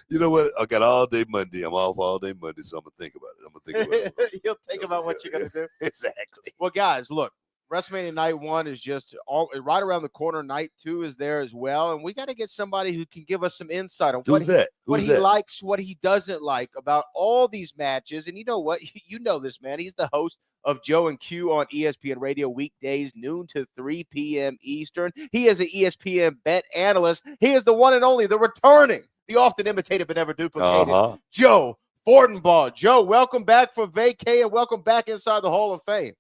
you know what? I got all day Monday. I'm off all day Monday, so I'm gonna think about it. I'm gonna think about it. You'll think about what you're going to do. Exactly. Well, guys, look, WrestleMania Night 1 is just right around the corner. Night 2 is there as well. And we got to get somebody who can give us some insight on Who's that? what he likes, what he doesn't like about all these matches. And you know what? You know this, man. He's the host of Joe and Q on ESPN Radio weekdays, noon to 3 p.m. Eastern. He is an ESPN bet analyst. He is the one and only, the returning, the often imitated but never duplicated, Joe Fortenbaugh. Joe, welcome back for vacay and welcome back inside the Hall of Fame.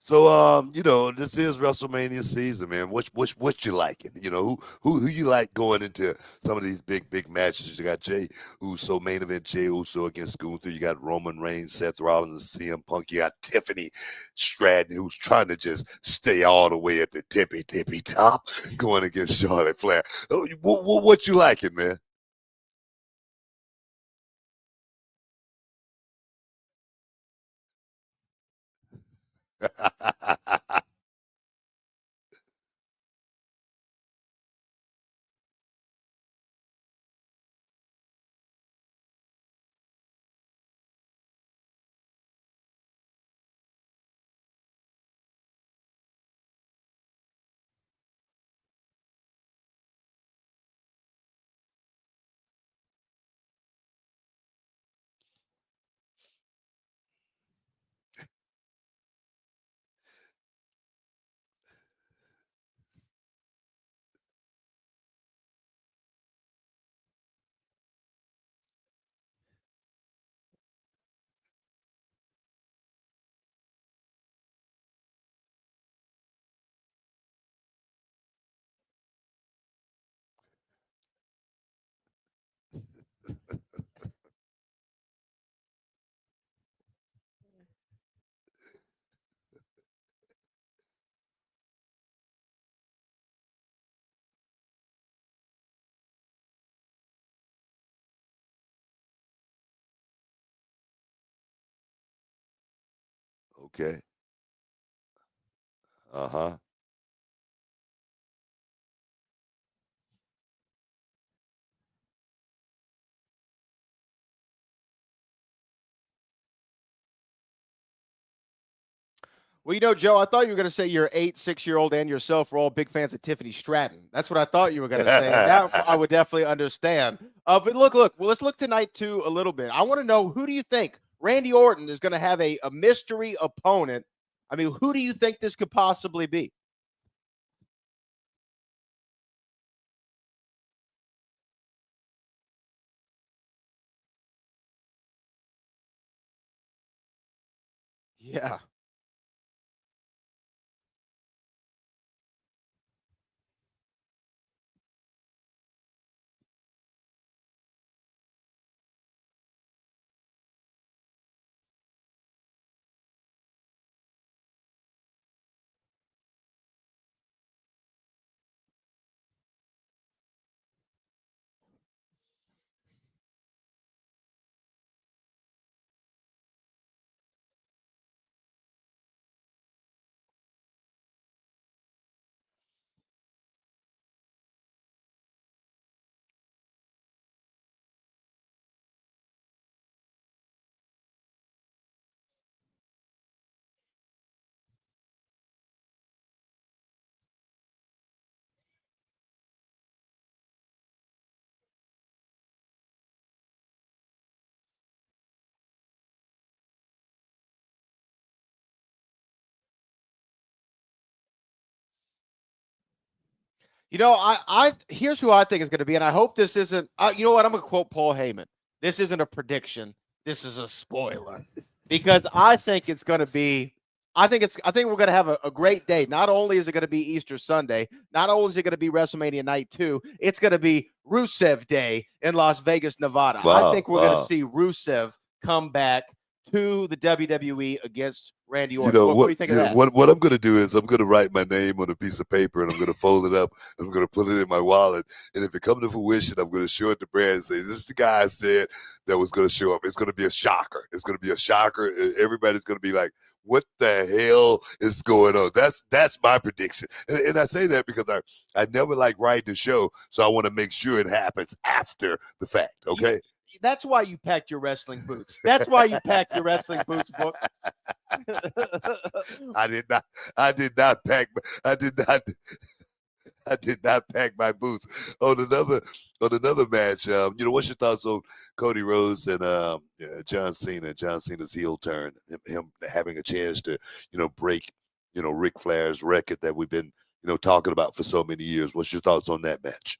So, this is WrestleMania season, man. What you liking? Who you like going into some of these big matches? You got Jay Uso, main event Jay Uso against Gunther. You got Roman Reigns, Seth Rollins, and CM Punk. You got Tiffany Stratton, who's trying to just stay all the way at the tippy top, going against Charlotte Flair. What you liking, man? Okay. Uh-huh. Well, Joe, I thought you were going to say your 6-year-old and yourself were all big fans of Tiffany Stratton. That's what I thought you were going to say. And that I would definitely understand. But look. Well, let's look tonight, too, a little bit. I want to know, who do you think Randy Orton is going to have a mystery opponent? I mean, who do you think this could possibly be? Yeah. I here's who I think is going to be, and I hope this isn't. You know what? I'm going to quote Paul Heyman. This isn't a prediction. This is a spoiler, because I think it's going to be. I think we're going to have a great day. Not only is it going to be Easter Sunday, not only is it going to be WrestleMania night 2, it's going to be Rusev Day in Las Vegas, Nevada. I Wow, think we're going to see Rusev come back to the WWE against Randy You Orton. know What do what? you think You of know, that? what I'm going to do is I'm going to write my name on a piece of paper and I'm going to fold it up. And I'm going to put it in my wallet. And if it comes to fruition, I'm going to show it to Brad and say, "This is the guy I said that was going to show up." It's going to be a shocker. It's going to be a shocker. Everybody's going to be like, "What the hell is going on?" That's my prediction. And I say that because I never like writing the show, so I want to make sure it happens after the fact. Okay. That's why you packed your wrestling boots. That's why you packed your wrestling boots, book. I did not. I did not pack. I did not. I did not pack my boots on another match. What's your thoughts on Cody Rhodes and John Cena? John Cena's heel turn, him having a chance to break Ric Flair's record that we've been talking about for so many years. What's your thoughts on that match?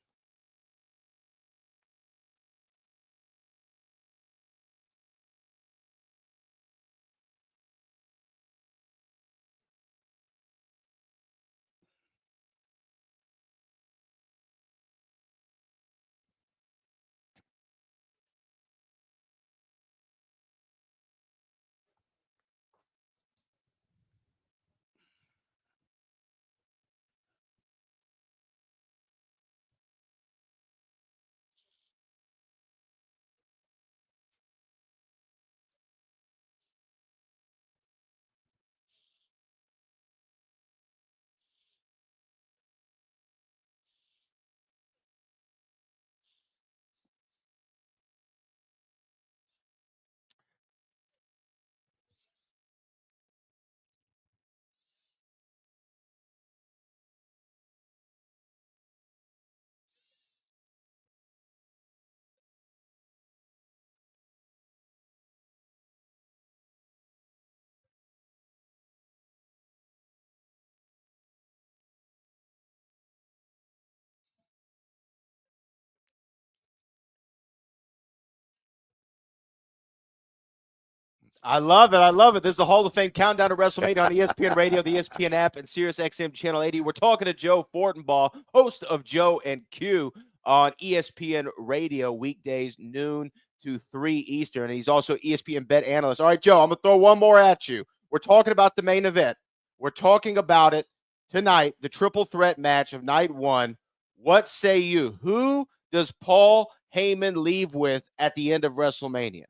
I love it. I love it. This is the Hall of Fame countdown to WrestleMania on ESPN Radio, the ESPN app, and SiriusXM Channel 80. We're talking to Joe Fortenbaugh, host of Joe and Q on ESPN Radio, weekdays noon to 3 Eastern. And he's also ESPN bet analyst. All right, Joe, I'm going to throw one more at you. We're talking about the main event. We're talking about it tonight, the triple threat match of night 1. What say you? Who does Paul Heyman leave with at the end of WrestleMania?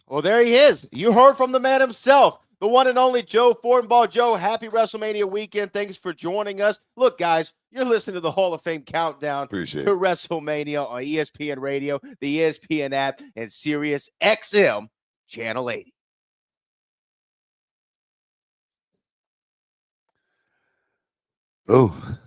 Well, there he is. You heard from the man himself, the one and only Joe Fortenbaugh. Joe, happy WrestleMania weekend. Thanks for joining us. Look, guys, you're listening to the Hall of Fame countdown Appreciate to it. WrestleMania on ESPN Radio, the ESPN app, and SiriusXM Channel 80. Oh.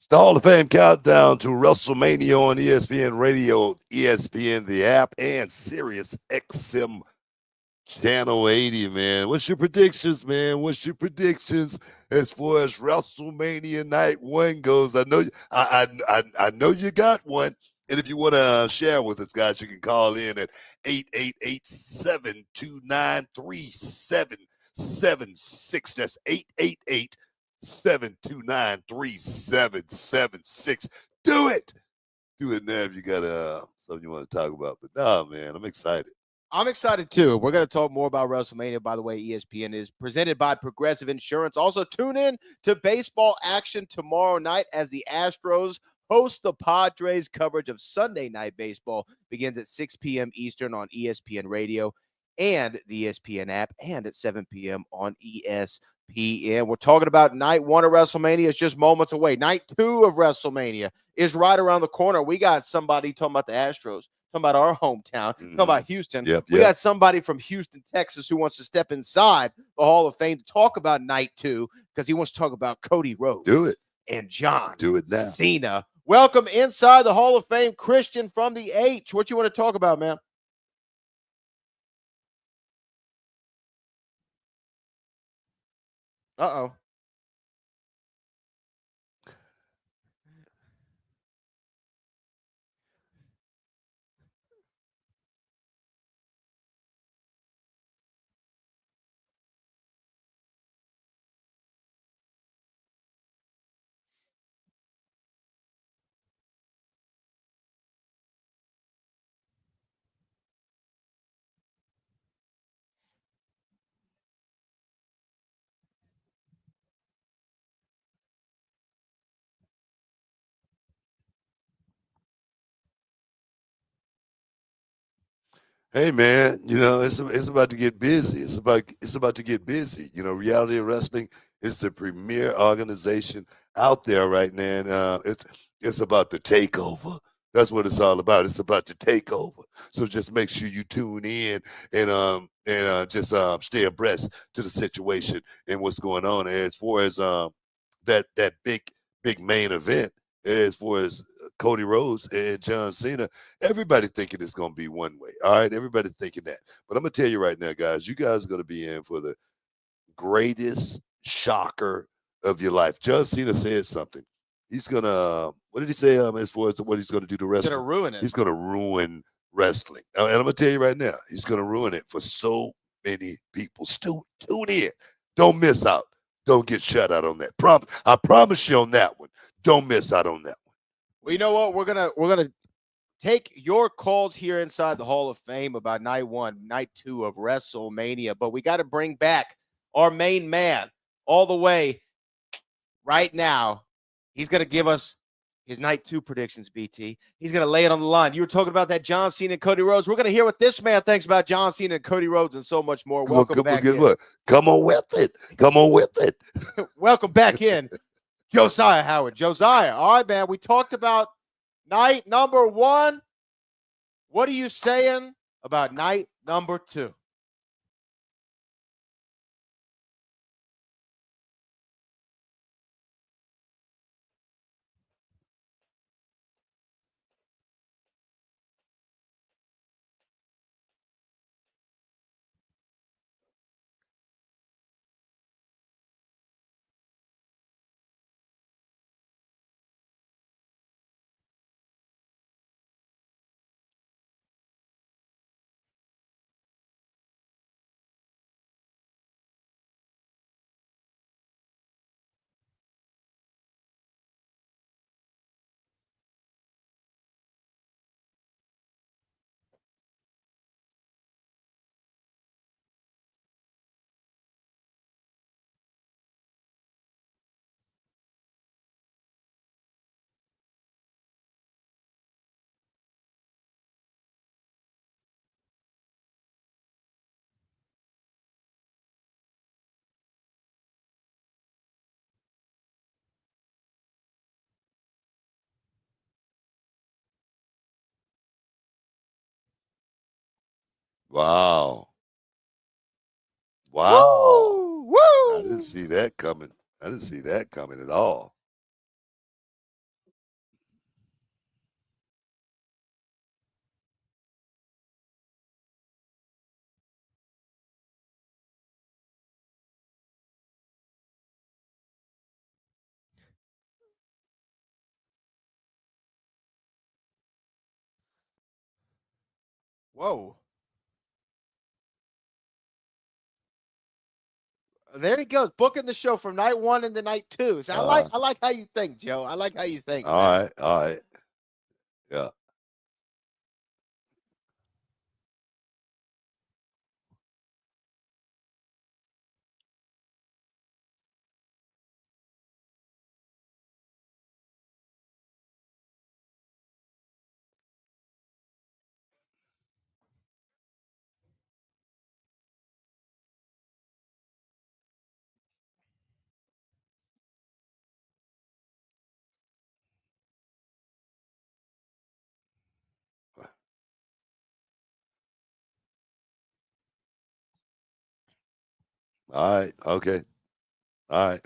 The Hall of Fame countdown to WrestleMania on ESPN Radio, ESPN the app, and SiriusXM Channel 80, man. What's your predictions, man? What's your predictions as far as WrestleMania Night 1 goes? I know you got one. And if you want to share with us, guys, you can call in at 888-729-3776. That's 888-729-3776. Do it. Do it now if you got something you want to talk about. But nah, man, I'm excited. I'm excited too. We're going to talk more about WrestleMania. By the way, ESPN is presented by Progressive Insurance. Also, tune in to baseball action tomorrow night as the Astros host the Padres. Coverage of Sunday Night Baseball begins at 6 p.m. Eastern on ESPN Radio and the ESPN app, and at 7 p.m. on ESPN. We're talking about night 1 of WrestleMania. It's just moments away. Night 2 of WrestleMania is right around the corner. We got somebody talking about the Astros, talking about our hometown, talking about Houston. We got somebody from Houston, Texas, who wants to step inside the Hall of Fame to talk about night 2 because he wants to talk about Cody Rhodes. Do it. And John now. Cena. Welcome inside the Hall of Fame, Christian from the H. What you want to talk about, man? Uh-oh. Hey man, it's about to get busy. It's about to get busy. Reality Wrestling is the premier organization out there right now. And, it's about the takeover. That's what it's all about. It's about the takeover. So just make sure you tune in and just stay abreast to the situation and what's going on. And as far as that big main event, as far as Cody Rhodes and John Cena, everybody thinking it's going to be one way. All right, everybody thinking that. But I'm going to tell you right now, guys, you guys are going to be in for the greatest shocker of your life. John Cena said something. He's going to, what did he say as far as what he's going to do to wrestling? He's going to ruin it. He's going to ruin wrestling. And I'm going to tell you right now, he's going to ruin it for so many people. Still tune in. Don't miss out. Don't get shut out on that. I promise you on that one. Don't miss out on that one. Well, you know what? We're gonna take your calls here inside the Hall of Fame about night 1, night 2 of WrestleMania, but we got to bring back our main man all the way right now. He's gonna give us his night 2 predictions, BT. He's gonna lay it on the line. You were talking about that John Cena and Cody Rhodes. We're gonna hear what this man thinks about John Cena and Cody Rhodes and so much more. Welcome back in. Come on with it. Come on with it. Welcome back in. Josyah Howard. Josyah, all right, man. We talked about night number 1. What are you saying about night number 2? Wow. Woo! Woo! I didn't see that coming. I didn't see that coming at all. Whoa. There he goes, booking the show from night 1 into night 2. So I like how you think, Joe. I like how you think, man. All right. Yeah. All right. Okay. All right.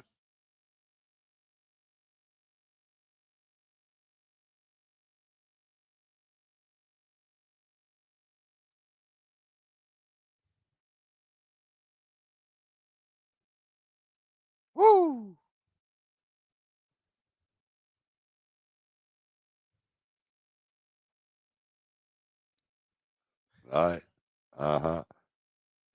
Woo! All right. Uh-huh.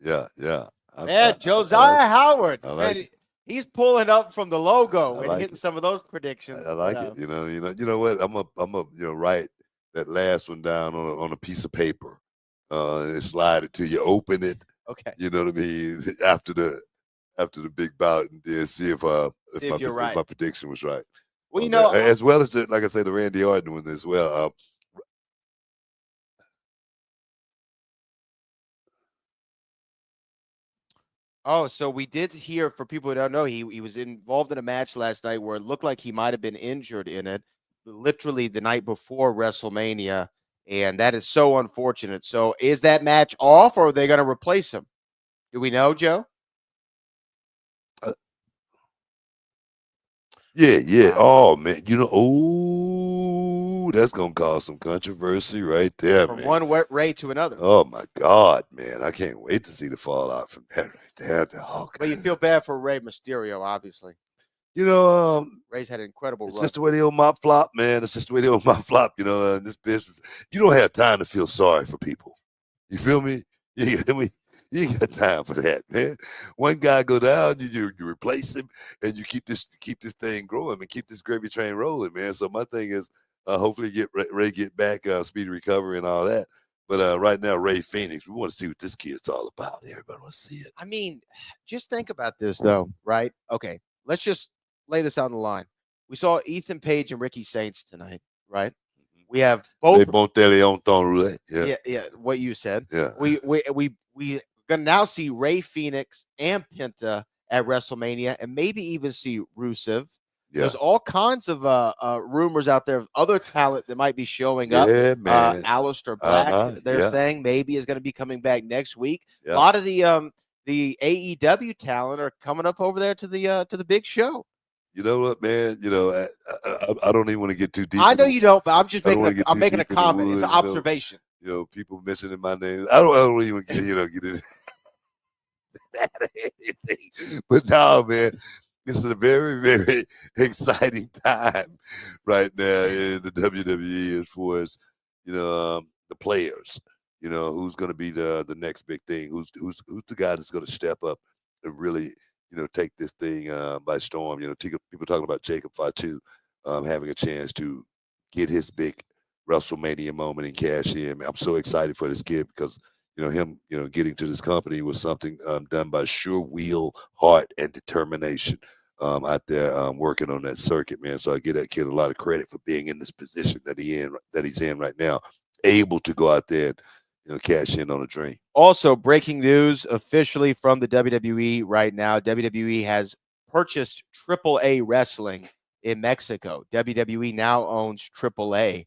Yeah, yeah. Man, I like Josyah Howard. I like Man, it. he's pulling up from the logo I and like hitting it. some of those predictions. I But like it. You know what? I'm a write that last one down on a piece of paper. And slide it till you open it. okay, You know what I mean? After the big bout, and then see see if you're if right. my prediction was right Well, on that, I, as well as like I say, the Randy Orton one as well. oh, so we did hear, for people who don't know, he was involved in a match last night where it looked like he might have been injured in it, literally the night before WrestleMania, and that is so unfortunate. So, is that match off, or are they going to replace him? Do we know, Joe? Uh, yeah, yeah. Wow. Oh man, oh, that's gonna cause some controversy right there, From man. one Ray to another. Oh my God, man, I can't wait to see the fallout from that right there. Dog. But you feel bad for Ray Mysterio, obviously. You know, Ray's had an incredible it's run. just the way the old mop flop, man. It's just the way the old mop flop. In this business, you don't have time to feel sorry for people. You feel me? You hear me? You ain't got time for that, man. One guy go down, you replace him, and you keep this thing growing and keep this gravy train rolling, man. So my thing is, hopefully get Ray get back, speedy recovery and all that. But right now, Ray Phoenix, we want to see what this kid's all about. Everybody want to see it. I mean, just think about this though, right? Okay, let's just lay this out on the line. We saw Ethan Page and Ricky Saints tonight, right? We have Les both. bons on temps roulette. Yeah, Yeah, yeah. What you said. yeah, We gonna now see Ray Phoenix and Penta at WrestleMania, and maybe even see Rusev. yeah, There's all kinds of rumors out there of other talent that might be showing up. yeah, man. Alistair Black, Uh-huh. they're Yeah, saying maybe is going to be coming back next week. A yeah. lot of the AEW talent are coming up over there to the big show. You know what, man? I don't even want to get too deep I in know the. you don't, but I'm just I don't making want to get I'm too making a deep in the comment. It's an woods. observation. People mentioning my name. I don't even get get into that or anything. But no, man, this is a very, very exciting time right now in the WWE as far as the players. Who's going to be the next big thing? Who's the guy that's going to step up and really take this thing by storm? People talking about Jacob Fatu having a chance to get his big WrestleMania moment and cash in. I'm so excited for this kid because him, getting to this company was something done by sure will, heart, and determination out there working on that circuit, man. So I give that kid a lot of credit for being in this position that he's in right now, able to go out there and cash in on a dream. Also, breaking news officially from the WWE right now. WWE has purchased AAA Wrestling in Mexico. WWE now owns AAA.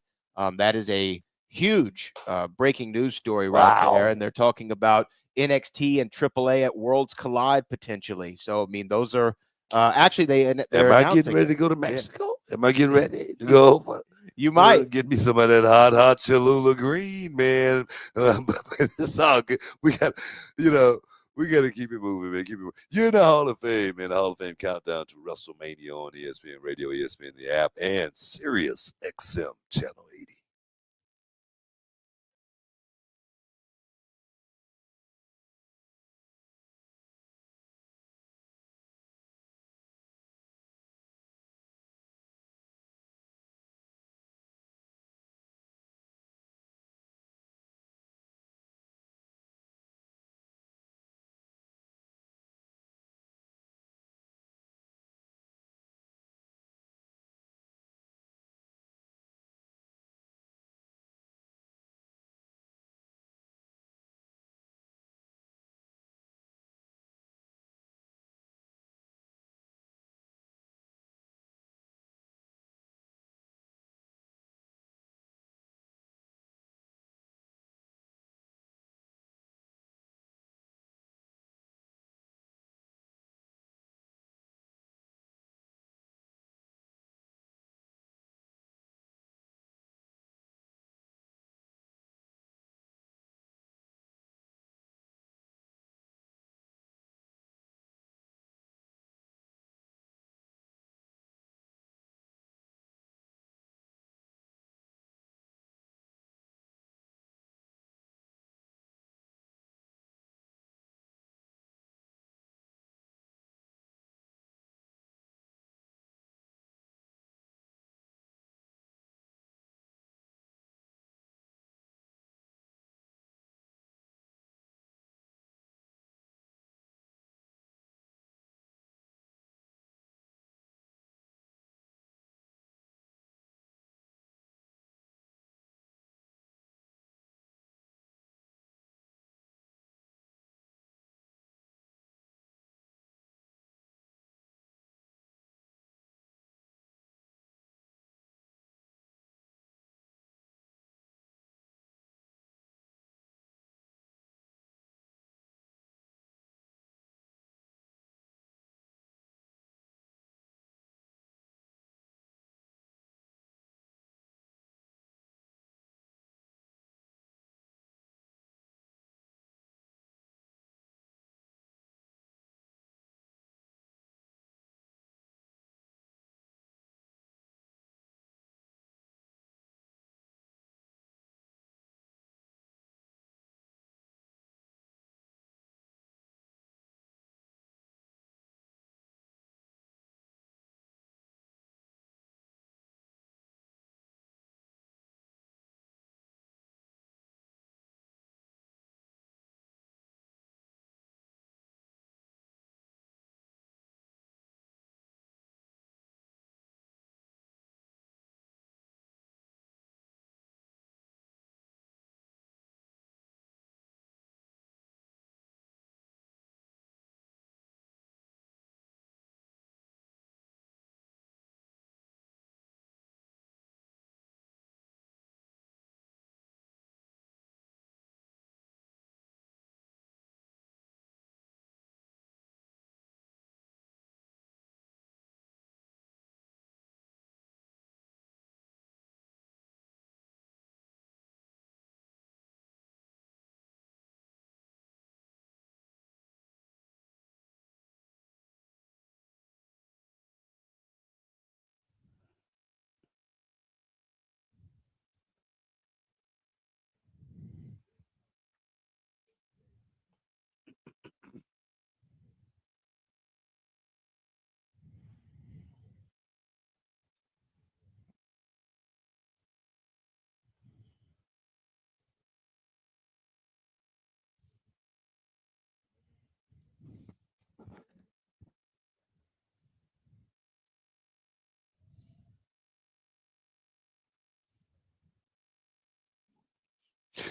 That is a huge breaking news story right there. Wow. And they're talking about NXT and AAA at Worlds Collide potentially. So, I mean, those are actually they're Am I getting announcing ready it. to go to Yeah. Mexico? Am I getting ready to go? You might. Get me some of that hot Cholula green, man. But it's all good. We got to keep it moving, man. Keep it moving. You're in the Hall of Fame, man. The Hall of Fame countdown to WrestleMania on ESPN Radio, ESPN the app, and SiriusXM Channel 80.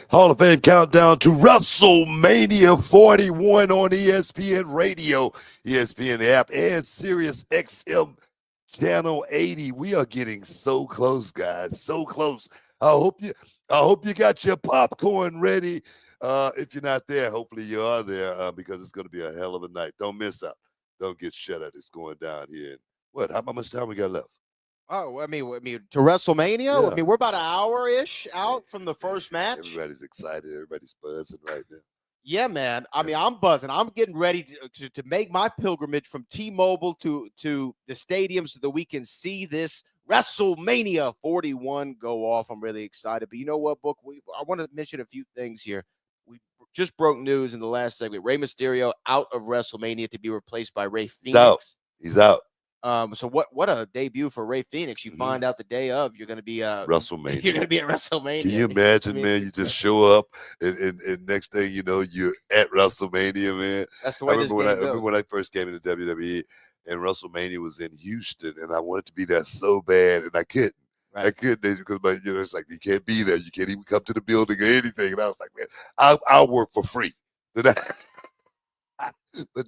Hall of Fame countdown to WrestleMania 41 on ESPN Radio, ESPN app, and SiriusXM Channel 80. We are getting so close, guys. So close. I hope you got your popcorn ready. If you're not there, hopefully you are there because it's going to be a hell of a night. Don't miss out. Don't get shut out. It's going down here. And what? How much time we got left? Oh, I mean, to WrestleMania. Yeah. I mean, we're about an hour-ish out from the first match. Everybody's excited. Everybody's buzzing right now. Yeah, man. I mean, I'm buzzing. I'm getting ready to make my pilgrimage from T-Mobile to the stadium so that we can see this WrestleMania 41 go off. I'm really excited. But you know what, Book? I want to mention a few things here. We just broke news in the last segment. Rey Mysterio out of WrestleMania to be replaced by Rey Fenix. He's out. So what a debut for Rey Fenix. You find out the day of you're going to be WrestleMania. You're going to be at WrestleMania. Can you imagine, man? You just show up and next thing you know, you're at WrestleMania, man. That's the way this game goes. I remember when I first came into WWE and WrestleMania was in Houston and I wanted to be there so bad and I couldn't. Right. I couldn't because it's like you can't be there. You can't even come to the building or anything. And I was like, man, I'll work for free. But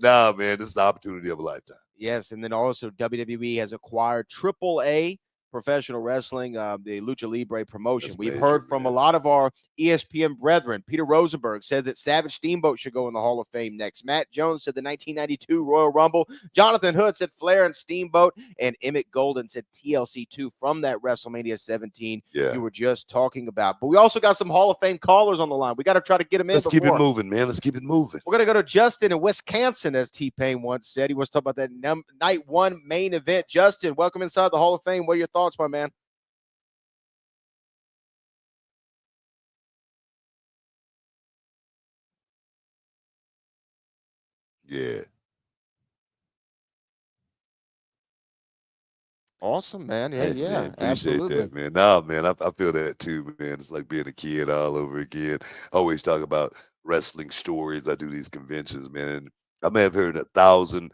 nah, man, this is the opportunity of a lifetime. Yes, and then also WWE has acquired AAA Professional Wrestling, the Lucha Libre promotion. We've heard from a lot of our ESPN brethren. Peter Rosenberg says that Savage Steamboat should go in the Hall of Fame next. Matt Jones said the 1992 Royal Rumble. Jonathan Hood said Flair and Steamboat. And Emmett Golden said TLC2 from that WrestleMania 17 you were just talking about. But we also got some Hall of Fame callers on the line. We got to try to get them in. Let's keep it moving, man. Let's keep it moving. We're going to go to Justin in Wisconsin, as T-Pain once said. He was talking about that night one main event. Justin, welcome inside the Hall of Fame. What are your thoughts, my man? Yeah. Awesome, man. Yeah, Hey, man, appreciate absolutely. that, man. Nah, man, I feel that too, man. It's like being a kid all over again. I always talk about wrestling stories. I do these conventions, man. And I may have heard 1,000+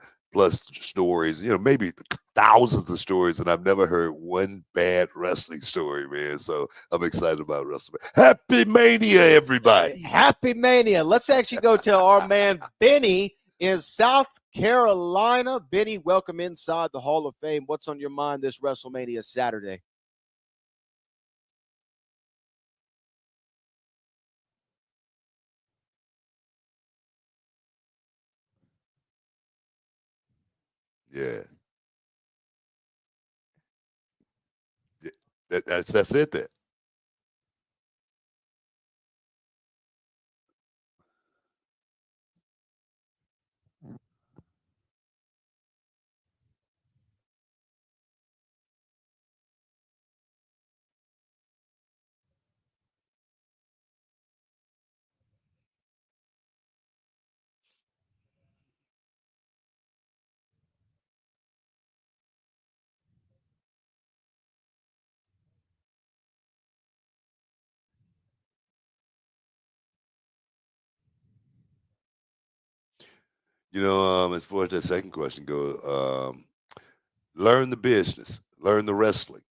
stories, maybe thousands of stories, and I've never heard one bad wrestling story, man. So I'm excited about WrestleMania. Happy Mania, everybody. Happy Mania. Let's actually go to our man Benny in South Carolina. Benny, welcome inside the Hall of Fame. What's on your mind this WrestleMania Saturday? Yeah. That's it then. As far as that second question goes, learn the business, learn the wrestling.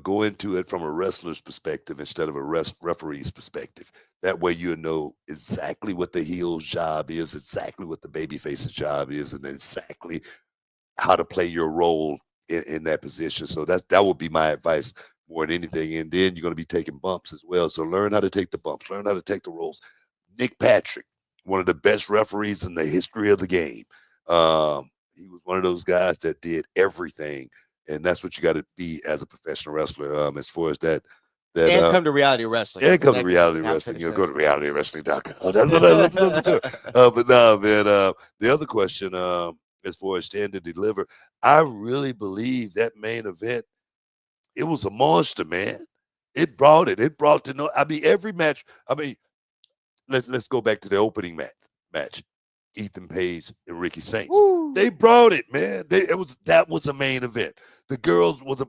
Go into it from a wrestler's perspective instead of a referee's perspective. That way you know exactly what the heel's job is, exactly what the babyface's job is, and exactly how to play your role in that position. So that would be my advice more than anything. And then you're going to be taking bumps as well. So learn how to take the bumps, learn how to take the rolls. Nick Patrick, one of the best referees in the history of the game. He was one of those guys that did everything, and that's what you got to be as a professional wrestler. As far as that, and come to reality wrestling. Yeah, come to reality wrestling. Go to realitywrestling.com. That's what let's listen to. But no, man. The other question, as far as Stand and Deliver, I really believe that main event, it was a monster, man. It brought it. It brought to know. I mean, every match. I mean, let's go back to the opening match. Ethan Page and Ricky Saints. Woo. They brought it, man. That was a main event. The girls was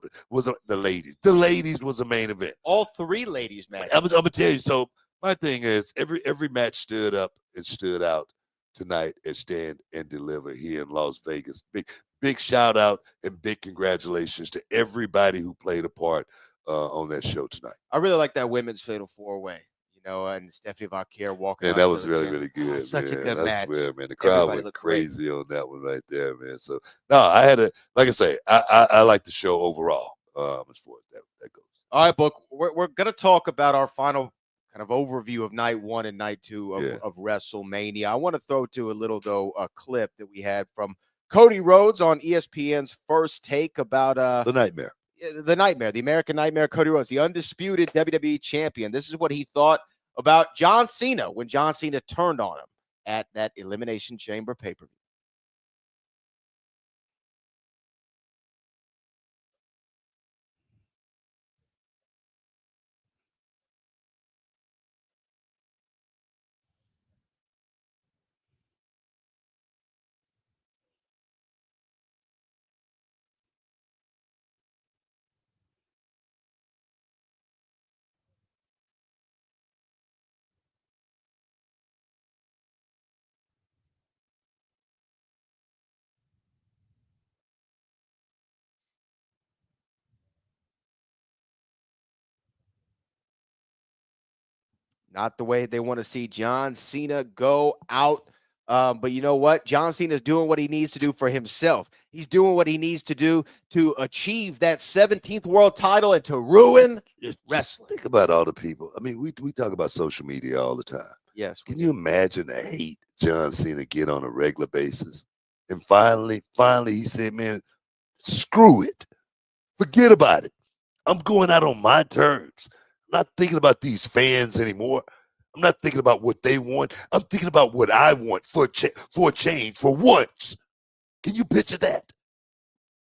the ladies. The ladies was a main event. All three ladies matches. I'm gonna tell you. So my thing is every match stood up and stood out tonight at Stand and Deliver here in Las Vegas. Big shout out and big congratulations to everybody who played a part on that show tonight. I really like that women's fatal 4-way. and Stephanie Vacquier walking And out. that to was the really, gym. really good, Such a man. good I match. swear, man. The crowd Everybody went looked great. crazy on that one right there, man. So no, I had a like I say, I like the show overall. As far as that goes. All right, Book. We're gonna talk about our final kind of overview of night one and night two Yeah. of WrestleMania. I want to throw to a little a clip that we had from Cody Rhodes on ESPN's First Take about The Nightmare. the American Nightmare, Cody Rhodes, the undisputed WWE champion. This is what he thought about John Cena when John Cena turned on him at that Elimination Chamber pay-per-view. Not the way they want to see John Cena go out. But you know what? John Cena is doing what he needs to do for himself. He's doing what he needs to do to achieve that 17th world title and to ruin wrestling. Think about all the people. I mean, we talk about social media all the time. Yes. Can you imagine the hate John Cena get on a regular basis? And finally, he said, man, screw it. Forget about it. I'm going out on my terms. I'm not thinking about these fans anymore. I'm not thinking about what they want. I'm thinking about what I want for a change for once. Can you picture that?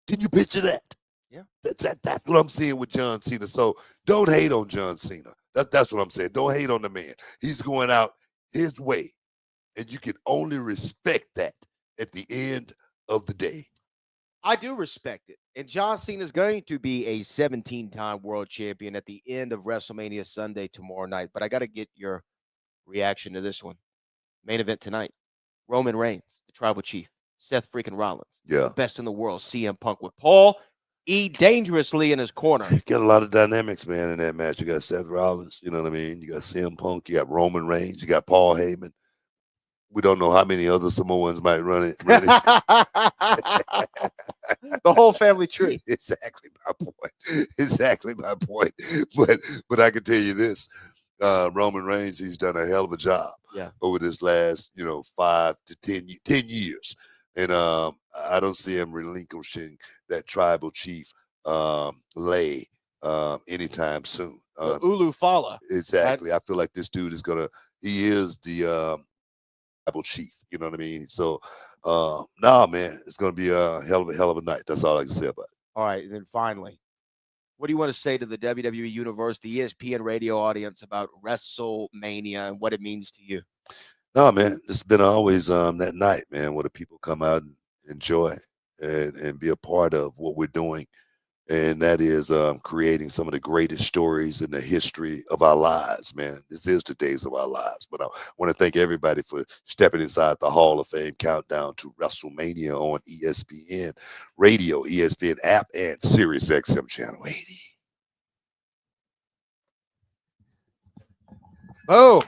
Can you picture that? Yeah. That's what I'm seeing with John Cena. So don't hate on John Cena. That's what I'm saying. Don't hate on the man. He's going out his way. And you can only respect that at the end of the day. I do respect it. And John Cena is going to be a 17-time world champion at the end of WrestleMania Sunday tomorrow night. But I got to get your reaction to this one. Main event tonight. Roman Reigns, the tribal chief. Seth freaking Rollins. Yeah. The best in the world. CM Punk with Paul E. Dangerously in his corner. You got a lot of dynamics, man, in that match. You got Seth Rollins, you know what I mean? You got CM Punk, you got Roman Reigns, you got Paul Heyman. We don't know how many other Samoans might run it. The whole family tree. Exactly my point. Exactly my point. But I can tell you this. Roman Reigns, he's done a hell of a job over this last, 5 to 10 years. And I don't see him relinquishing that tribal chief lay anytime soon. The Ulu Fala. Exactly. I feel like this dude is he is the tribal chief. You know what I mean? So, man, it's gonna be a hell of a night. That's all I can say about it. All right, and then finally, what do you want to say to the WWE Universe, the ESPN radio audience about WrestleMania and what it means to you? No, man, it's been always that night, man, where the people come out and enjoy and be a part of what we're doing. And that is creating some of the greatest stories in the history of our lives, man. This is the days of our lives. But I want to thank everybody for stepping inside the Hall of Fame countdown to WrestleMania on ESPN Radio, ESPN app, and SiriusXM Channel 80. Boom.